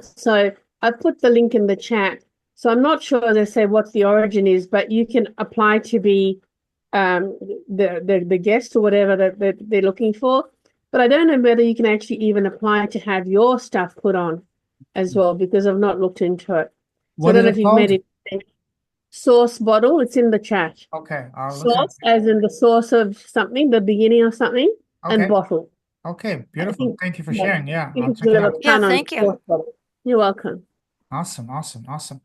So I put the link in the chat. So I'm not sure they say what the origin is, but you can apply to be the guest or whatever that they're looking for. But I don't know whether you can actually even apply to have your stuff put on as well, because I've not looked into it. So I What is don't know it if you've made called? it. Source Bottle, it's in the chat. Okay, I'll look at Source, as in the source of something, the beginning of something, it. and Okay, bottle. okay, I beautiful. think, Thank you for yeah, sharing. Yeah, I think I'll it's a check bit it of out. a Yeah, pun on thank you. Source Bottle. You're welcome. Awesome, awesome, awesome.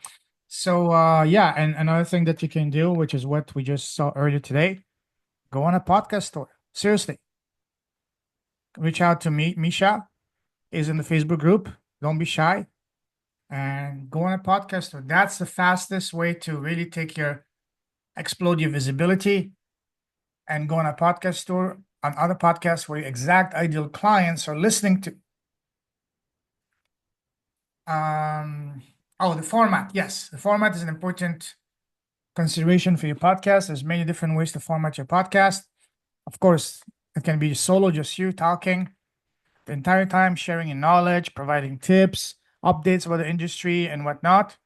So, yeah, and another thing that you can do, which is what we just saw earlier today, go on a podcast store. Seriously, reach out to me. Misha is in the Facebook group. Don't be shy, and go on a podcast store. That's the fastest way to really explode your visibility, and go on a podcast store on other podcasts where your exact ideal clients are listening to. Oh, the format. Yes, the format is an important consideration for your podcast. There's many different ways to format your podcast. Of course, it can be solo, just you talking the entire time, sharing your knowledge, providing tips, updates about the industry and whatnot.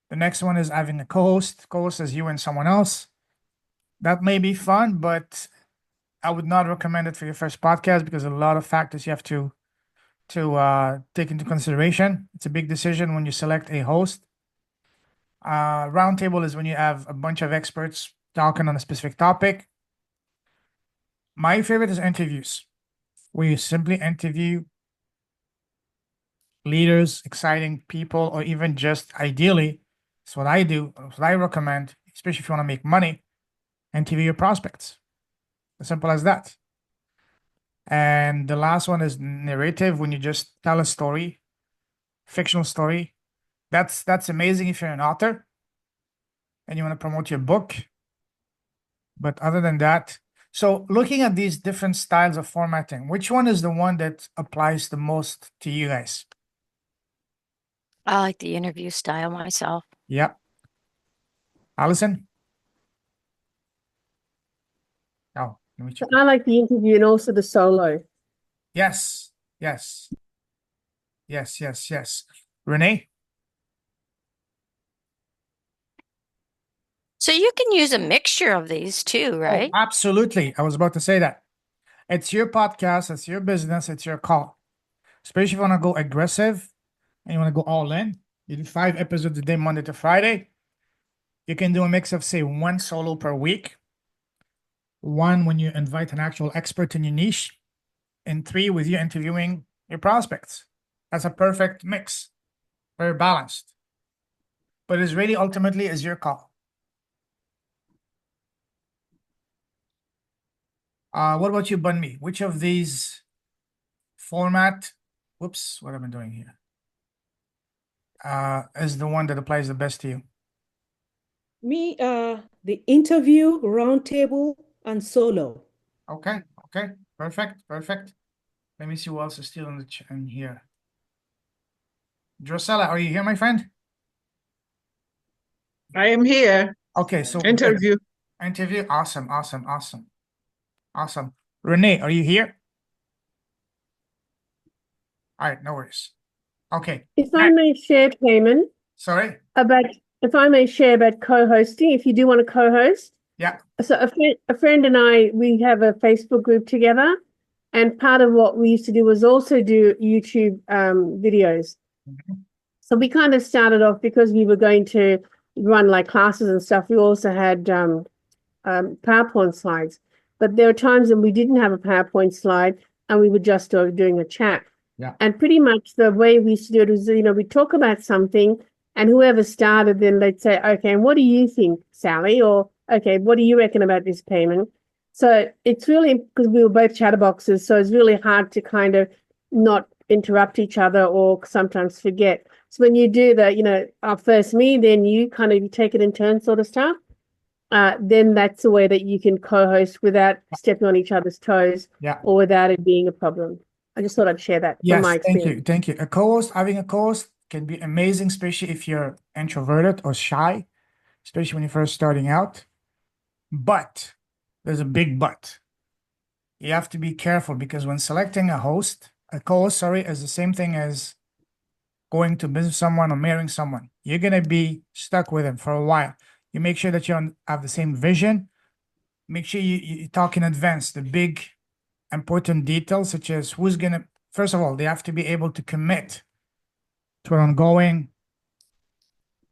The next one is having a co-host. Co-host is you and someone else. That may be fun, but I would not recommend it for your first podcast because a lot of factors you have to take into consideration. It's a big decision when you select a host. Roundtable is when you have a bunch of experts talking on a specific topic. My favorite is interviews, where you simply interview leaders, exciting people, or even just ideally, it's what I do, it's what I recommend, especially if you want to make money, interview your prospects. As simple as that. And the last one is narrative, when you just tell a story, fictional story. That's amazing if you're an author and you want to promote your book. But other than that, so looking at these different styles of formatting, which one is the one that applies the most to you guys? I like the interview style myself. Yep. Allison? Oh, let me check. I like the interview and also the solo. Yes, yes, yes, yes, yes. Renee? So you can use a mixture of these too, Oh, right? absolutely. I was about to say that. It's your podcast, it's your business, it's your call. Especially if you want to go aggressive and you want to go all in. You do 5 episodes a day, Monday to Friday. You can do a mix of, say, 1 solo per week, 1 when you invite an actual expert in your niche, and 3 with you interviewing your prospects. That's a perfect mix, very balanced. But it's really ultimately is your call. What about you, Bunmi? Which of these format, whoops, what am I doing here? Is the one that applies the best to you? Me, the interview, roundtable, and solo. Okay, okay, perfect, perfect. Let me see who else is still in here. Drosella, are you here, my friend? I am here. Okay, so good. Interview. Interview, awesome, awesome, awesome, awesome. Renee, are you here? All right, no worries. Okay, If I may share, Cayman, sorry. if I may share about co-hosting, if you do want to co-host. Yeah, So a friend and I, we have a Facebook group together, And part of what we used to do was also do YouTube videos. Mhm. So we kind of started off because we were going to run like classes and stuff. We also had PowerPoint slides, but there were times when we didn't have a PowerPoint slide and we were just doing a chat. Yeah. And pretty much the way we used to do it was, we talk about something and whoever started, then they'd say, okay, and what do you think, Sally? Or, okay, what do you reckon about this payment? So it's really, because we were both chatterboxes, so it's really hard to kind of not interrupt each other or sometimes forget. So when you do first me, then you kind of take it in turn sort of stuff. Then that's a way that you can co-host without stepping on each other's toes Yeah. or without it being a problem. I just thought I'd share that from my Yes, thank you. experience. Thank you. Having a co-host can be amazing, especially if you're introverted or shy, especially when you're first starting out. But there's a big but. You have to be careful because when selecting a co-host, sorry, is the same thing as going to visit someone or marrying someone. You're gonna be stuck with them for a while. You make sure that have the same vision. Make sure you talk in advance the big important details, such as first of all, they have to be able to commit to an ongoing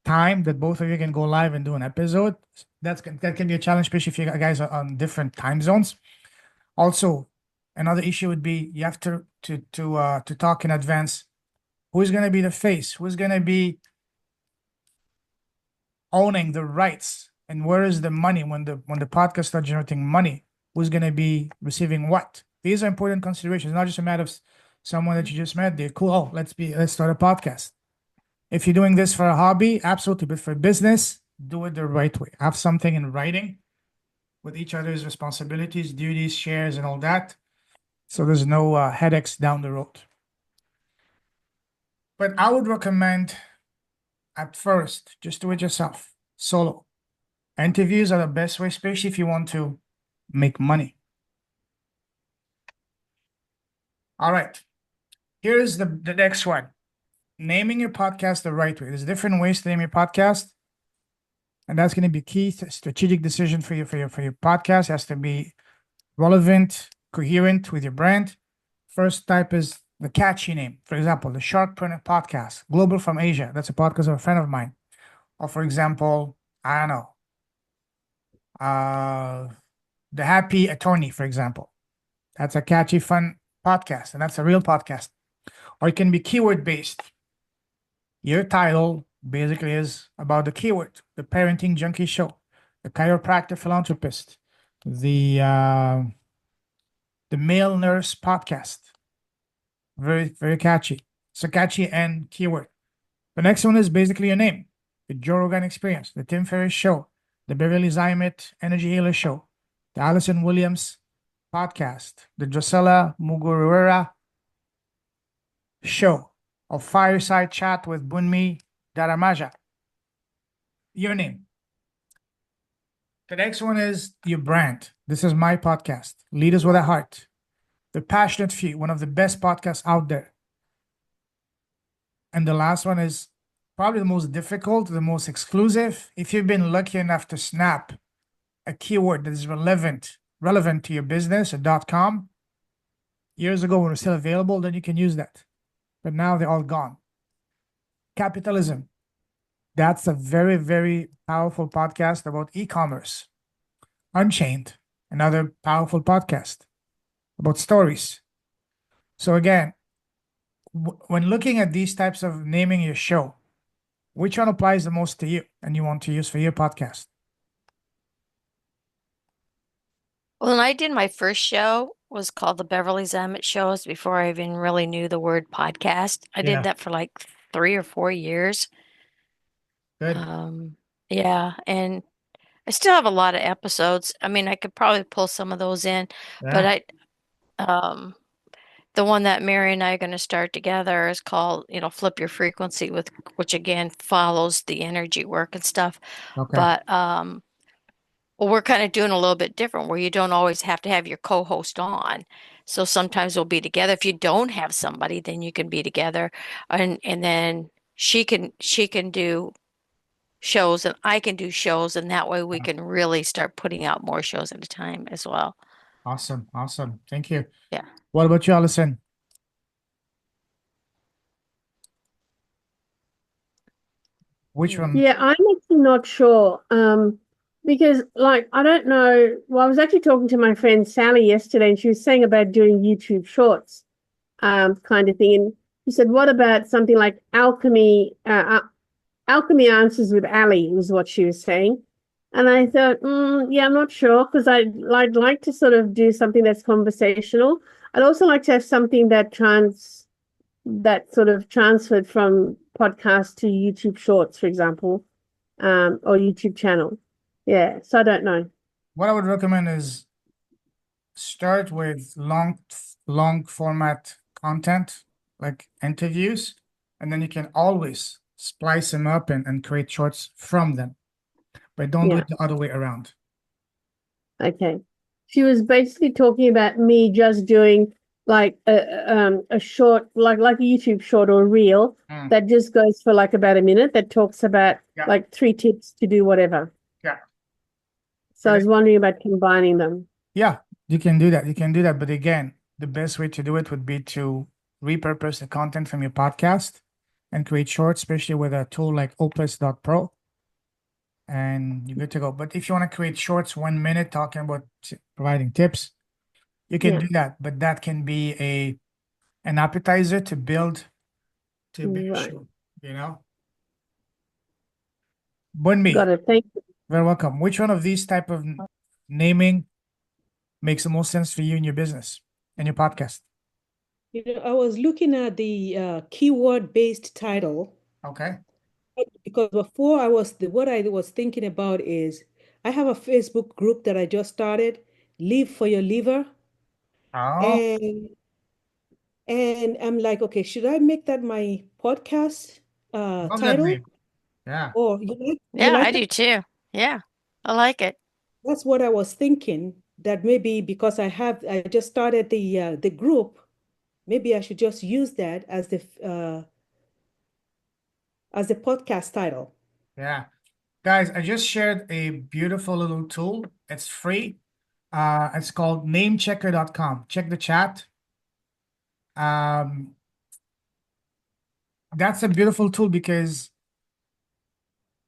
time that both of you can go live and do an episode. That can be a challenge, especially if you guys are on different time zones. Also, another issue would be you have to talk in advance. Who's going to be the face? Who's going to be owning the rights? And where is the money when the podcast starts generating money? Who's going to be receiving what? These are important considerations. Not just a matter of someone that you just met. They're cool. Oh, let's start a podcast. If you're doing this for a hobby, absolutely. But for business, do it the right way. Have something in writing with each other's responsibilities, duties, shares, and all that. So there's no headaches down the road. But I would recommend at first, just do it yourself, solo. Interviews are the best way, especially if you want to make money. All right. Here's the next one. Naming your podcast the right way. There's different ways to name your podcast. And that's going to be key strategic decision for your podcast. It has to be relevant, coherent with your brand. First type is the catchy name. For example, the Sharkpreneur Podcast, Global from Asia. That's a podcast of a friend of mine. Or for example, I don't know, The Happy Attorney, for example. That's a catchy, fun podcast, and that's a real podcast. Or it can be keyword based. Your title basically is about the keyword, the parenting junkie show, the chiropractor philanthropist, the male nurse podcast. Very, very catchy. So catchy and keyword. The next one is basically your name. The Joe Rogan Experience, the Tim Ferriss Show, the Beverly Zimit Energy Healer Show, the Allison Williams Podcast, the Drusilla Muguruza Show, or Fireside Chat with Bunmi Daramaja. Your name. The next one is your brand. This is my podcast, Leaders with a Heart. The Passionate Few, one of the best podcasts out there. And the last one is probably the most difficult, the most exclusive. If you've been lucky enough to snap a keyword that is relevant to your business, a .com, years ago when it was still available, then you can use that. But now they're all gone. Capitalism. That's a very, very powerful podcast about e-commerce. Unchained, another powerful podcast about stories. So again, when looking at these types of naming your show, which one applies the most to you and you want to use for your podcast? Well, when I did my first show was called the Beverly Zimit Shows before I even really knew the word podcast. I Yeah. did that for like 3 or 4 years. Good. Yeah, and I still have a lot of episodes. I mean, I could probably pull some of those in, but Yeah. the one that Mary and I are going to start together is called, Flip Your Frequency which again follows the energy work and stuff. Okay. But well, we're kind of doing a little bit different where you don't always have to have your co-host on. So sometimes we'll be together. If you don't have somebody, then you can be together and then she can do shows and I can do shows and that way we can really start putting out more shows at a time as well. Awesome. Awesome. Thank you. Yeah. What about you, Allison? Which one? Yeah, I'm actually not sure. Because like I don't know. Well, I was actually talking to my friend Sally yesterday, and she was saying about doing YouTube Shorts, kind of thing. And she said, "What about something like alchemy? Alchemy Answers with Ali," was what she was saying. And I thought, yeah, I'm not sure because I'd like to sort of do something that's conversational. I'd also like to have something that sort of transferred from podcast to YouTube Shorts, for example, or YouTube channel. Yeah, so I don't know. What I would recommend is start with long format content, like interviews, and then you can always splice them up and create shorts from them. But don't do Yeah, it the other way around. okay. She was basically talking about me just doing like a short, like a YouTube short or reel Mm, that just goes for like about a minute that talks about yeah, like 3 tips to do whatever. yeah. So I But was wondering about combining them. yeah, you can do that. You can do that. But again, the best way to do it would be to repurpose the content from your podcast and create shorts, especially with a tool like opus.pro, and you're good to go. But if you want to create shorts, 1 minute talking about providing tips, you can Yeah, do that. But that can be an appetizer to build to a bigger right. show, you know? Bun Got me, it. Thank you. very welcome. Which one of these type of naming makes the most sense for you in your business and your podcast? I was looking at the keyword-based title Okay. because before what I was thinking about is I have a Facebook group that I just started, Live for Your Liver, Oh, and I'm like, okay, should I make that my podcast love that title? name. Yeah. Or you Yeah, I like that? do too. Yeah, I like it. That's what I was thinking, that maybe because I just started the group, maybe I should just use that as the podcast title. Yeah. Guys, I just shared a beautiful little tool. It's free. It's called namechecker.com. Check the chat. Um, that's a beautiful tool because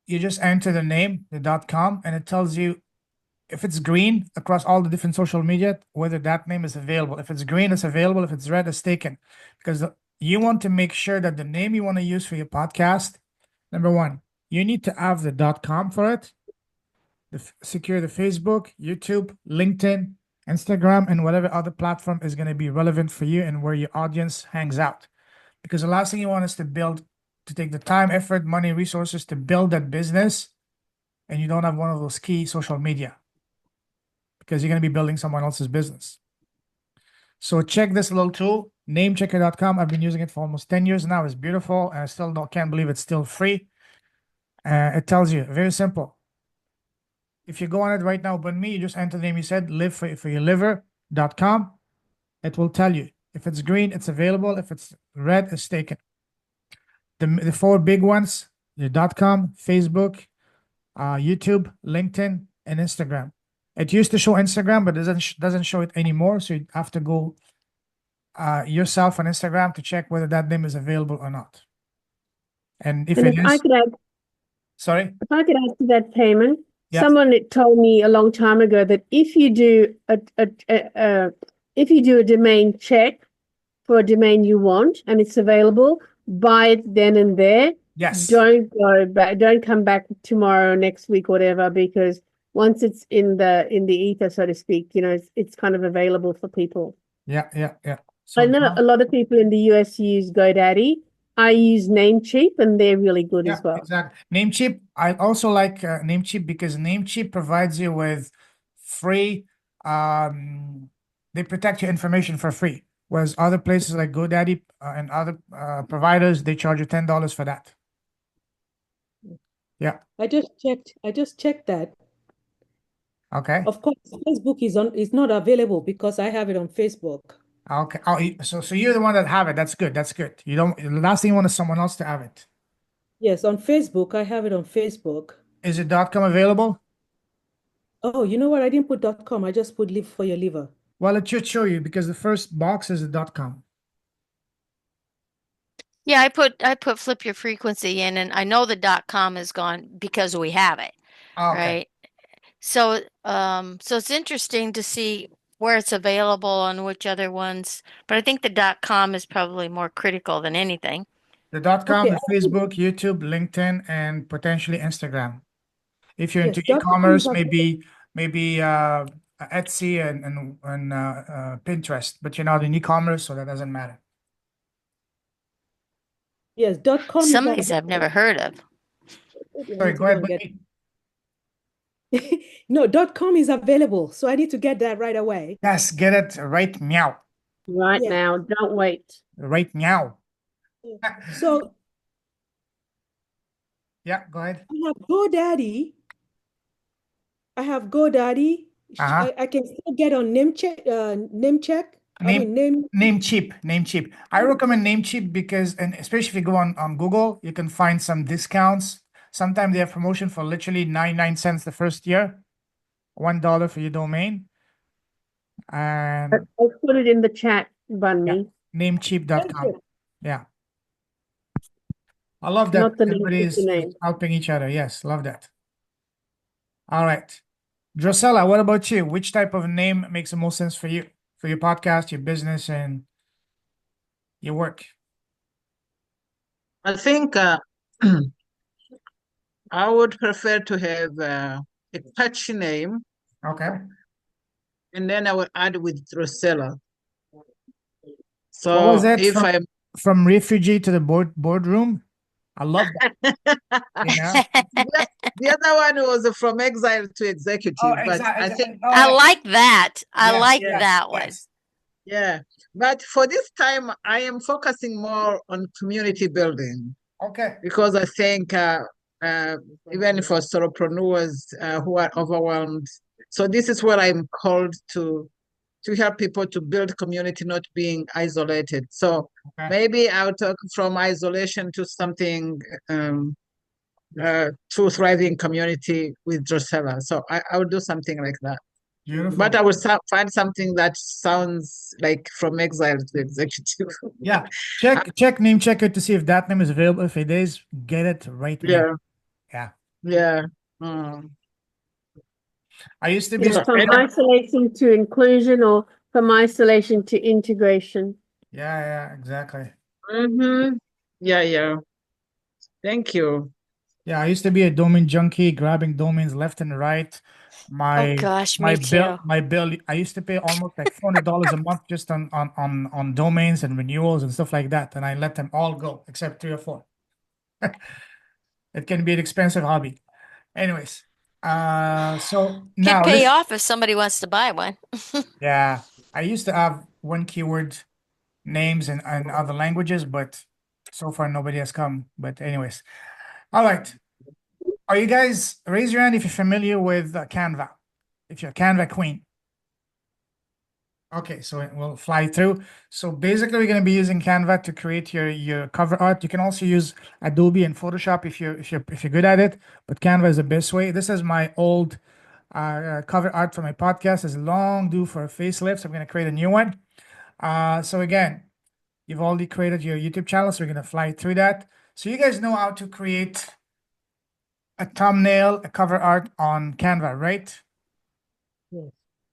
you just enter the name, the .com, and it tells you if it's green across all the different social media, whether that name is available. If it's green, it's available. If it's red, it's taken. Because you want to make sure that the name you want to use for your podcast, number one, you need to have the .com for it. Secure the Facebook, YouTube, LinkedIn, Instagram, and whatever other platform is going to be relevant for you and where your audience hangs out. Because the last thing you want is to take the time, effort, money, resources to build that business, and you don't have one of those key social media because you're going to be building someone else's business. So check this little tool, namechecker.com. I've been using it for almost 10 years now. It's beautiful, and I still can't believe it's still free. It tells you, very simple. If you go on it right now, but me, you just enter the name you said, live for your liver.com. It will tell you. If it's green, it's available. If it's red, it's taken. The four big ones, your .com, Facebook, YouTube, LinkedIn, and Instagram. It used to show Instagram, but doesn't show it anymore. So you have to go yourself on Instagram to check whether that name is available or not. And if And it is, sorry, if I could add to that payment, yeah, someone told me a long time ago that if you do if you do a domain check for a domain you want and it's available, buy it then and there. yes, Don't go back, don't come back tomorrow, next week, whatever, because once it's in the ether, so to speak, it's kind of available for people. yeah. I So know a lot of people in the US use GoDaddy. I use Namecheap and they're really good yeah, as well. exactly. Namecheap. I also like Namecheap because Namecheap provides you with free. They protect your information for free, whereas other places like GoDaddy and other providers they charge you $10 for that. Yeah. I just checked that. Okay. Of course, Facebook is not available because I have it on Facebook. Okay. Oh, so you're the one that have it. That's good. That's good. You don't. The last thing you want is someone else to have it. Yes, on Facebook, I have it on Facebook. Is it .com available? Oh, you know what? I didn't put .com. I just put Live for Your Liver. Well, it should show you because the first box is a .com. Yeah, I put flip your frequency in, and I know the .com is gone because we have it, Okay. right? So so it's interesting to see where it's available and which other ones, but I think the .com is probably more critical than anything. The .com, Okay, the Facebook, YouTube, LinkedIn, and potentially Instagram. If you're yes, into .com is e-commerce, maybe Etsy and Pinterest, but you're not in e-commerce, so that doesn't matter. yes, .com is Some of these I've available. never heard of. I Sorry, need to go go ahead, and get. Brittany. No, .com is available, so I need to get that right away. Yes, get it right meow. Right Yeah. now, don't wait. Right meow. So Yeah, go ahead. I have GoDaddy. I have GoDaddy. Uh-huh. I can still get on Namecheck. Namecheap. I recommend Namecheap because, and especially if you go on Google, you can find some discounts. Sometimes they have promotion for literally 99 cents the first year, $1 for your domain. And I'll put it in the chat, yeah, Bunny. namecheap.com. Yeah. I love that. Not the link, Everybody just the is name. helping each other. Yes, love that. All right. Drusella, what about you? Which type of name makes the most sense for you, for your podcast, your business, and your work? I think I would prefer to have a catchy name, Okay. and then I would add with Drusilla. What was So it if I'm from refugee to the boardroom? I love that. You know? the other one was from exile to executive, but I think I like that. I Yes, like yes, that one. yes. yeah. But for this time, I am focusing more on community building Okay. because I think even for solopreneurs who are overwhelmed, so this is where I'm called to help people to build community, not being isolated. So Okay. maybe I'll talk from isolation to something to thriving community with Drosera. So I would do something like that. Beautiful. But I will find something that sounds like from exile to executive. Yeah. Check name checker to see if that name is available. If it is, get it right now. Yeah. Yeah. Yeah. Mm. I used to be Yeah, from And isolation to inclusion or from isolation to integration. yeah, exactly. yeah. Thank you. Yeah, I used to be a domain junkie, grabbing domains left and right. Oh gosh, me too. My bill, I used to pay almost like $400 a month just on domains and renewals and stuff like that, and I let them all go except 3 or 4. It can be an expensive hobby. Anyways, so Could now pay this, off if somebody wants to buy one. yeah, I used to have one keyword names and other languages, but so far nobody has come. But anyways, all right. Are you guys, raise your hand if you're familiar with Canva, if you're a Canva queen. Okay, so we'll fly through. So basically, we're going to be using Canva to create your cover art. You can also use Adobe and Photoshop if you're good at it, but Canva is the best way. This is my old cover art for my podcast. It's long due for a facelift, so I'm going to create a new one. So again, you've already created your YouTube channel, so we're going to fly through that. So you guys know how to create a thumbnail, a cover art on Canva, right? Yes.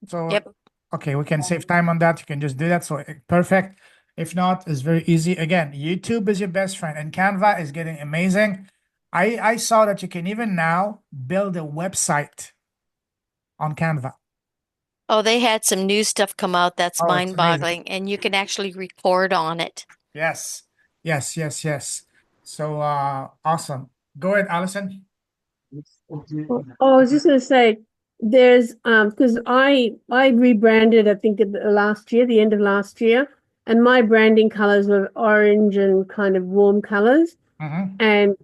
So, Yep. okay, we can save time on that. You can just do that. So perfect. If not, it's very easy. Again, YouTube is your best friend, and Canva is getting amazing. I saw that you can even now build a website on Canva. Oh, they had some new stuff come out that's Oh, it's amazing. mind-boggling, and you can actually record on it. Yes. So awesome. Go ahead, Allison. Oh, I was just gonna say, there's because I rebranded, I think last year, the end of last year, and my branding colors were orange and kind of warm colors. Mm-hmm. And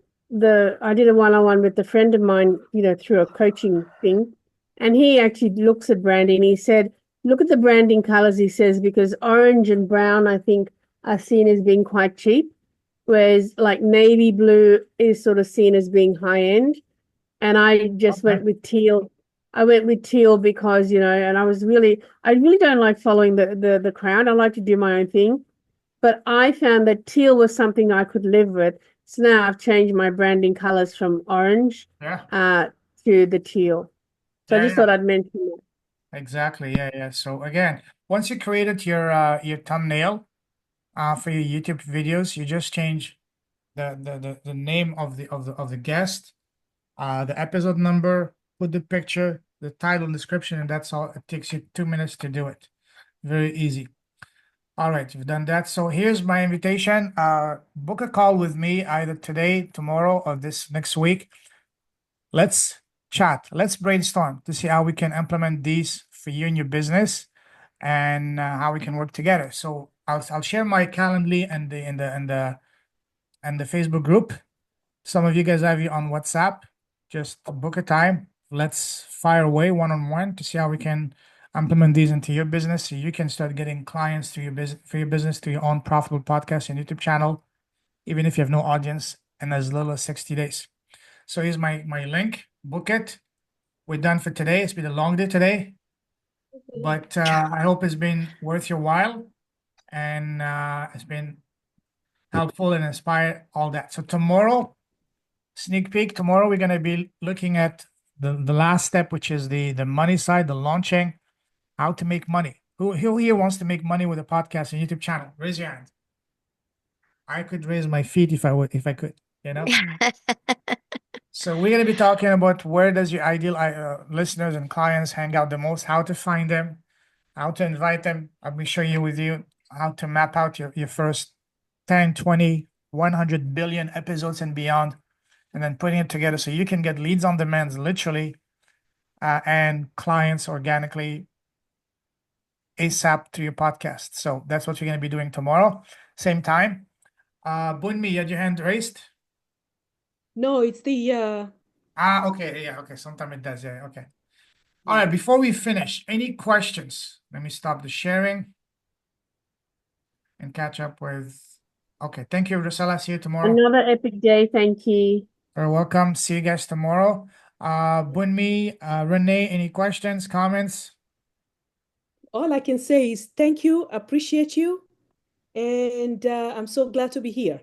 I did a one-on-one with a friend of mine, through a coaching thing, and he actually looks at branding. He said, "Look at the branding colors," he says, because orange and brown, I think, are seen as being quite cheap, whereas like navy blue is sort of seen as being high end. And I just Okay. went with teal. I went with teal because, and I really don't like following the crowd. I like to do my own thing. But I found that teal was something I could live with. So now I've changed my branding colors from orange Yeah. to the teal. So I just thought I'd mention that. Exactly. Yeah. So again, once you created your thumbnail for your YouTube videos, you just change the name of the guest, the episode number, put the picture, the title and description, and that's all. It takes you 2 minutes to do it. Very easy. All right, you've done that. So here's my invitation. Book a call with me either today, tomorrow, or this next week. Let's chat. Let's brainstorm to see how we can implement these for you and your business, and how we can work together. So I'll share my Calendly and the Facebook group. Some of you guys have you on WhatsApp. Just book a time. Let's fire away one-on-one to see how we can implement these into your business so you can start getting clients to your business for your business to your own profitable podcast and YouTube channel, even if you have no audience in as little as 60 days. So here's my link. Book it. We're done for today. It's been a long day today, but I hope it's been worth your while, and it's been helpful and inspired, all that. So tomorrow, sneak peek, tomorrow we're going to be looking at the last step, which is the money side, the launching, how to make money. Who here wants to make money with a podcast and YouTube channel? Raise your hand. I could raise my feet if I could, So we're going to be talking about where does your ideal listeners and clients hang out the most, how to find them, how to invite them. I'll be showing with you how to map out your first 10, 20, 100 billion episodes and beyond, and then putting it together so you can get leads on demand, literally, and clients organically ASAP to your podcast. So that's what we're going to be doing tomorrow, same time. Bunmi, you had your hand raised? No, it's the Okay, yeah, okay. Sometimes it does, yeah, okay. All right, before we finish, any questions? Let me stop the sharing and catch up with. Okay, thank you, Rosella. See you tomorrow. Another epic day. Thank you. You're welcome. See you guys tomorrow. Bunmi, Renee, any questions, comments? all I can say is thank you, appreciate you, and I'm so glad to be here.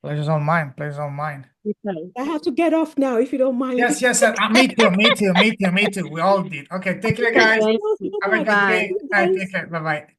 Pleasure's all mine. Pleasure's all mine. Okay. I have to get off now if you don't mind. Yes, me too. We all did. Okay, take care, guys. Thank Thank you. you so Have a much. good Bye. day. Thank you, All right, guys. take care. Bye-bye.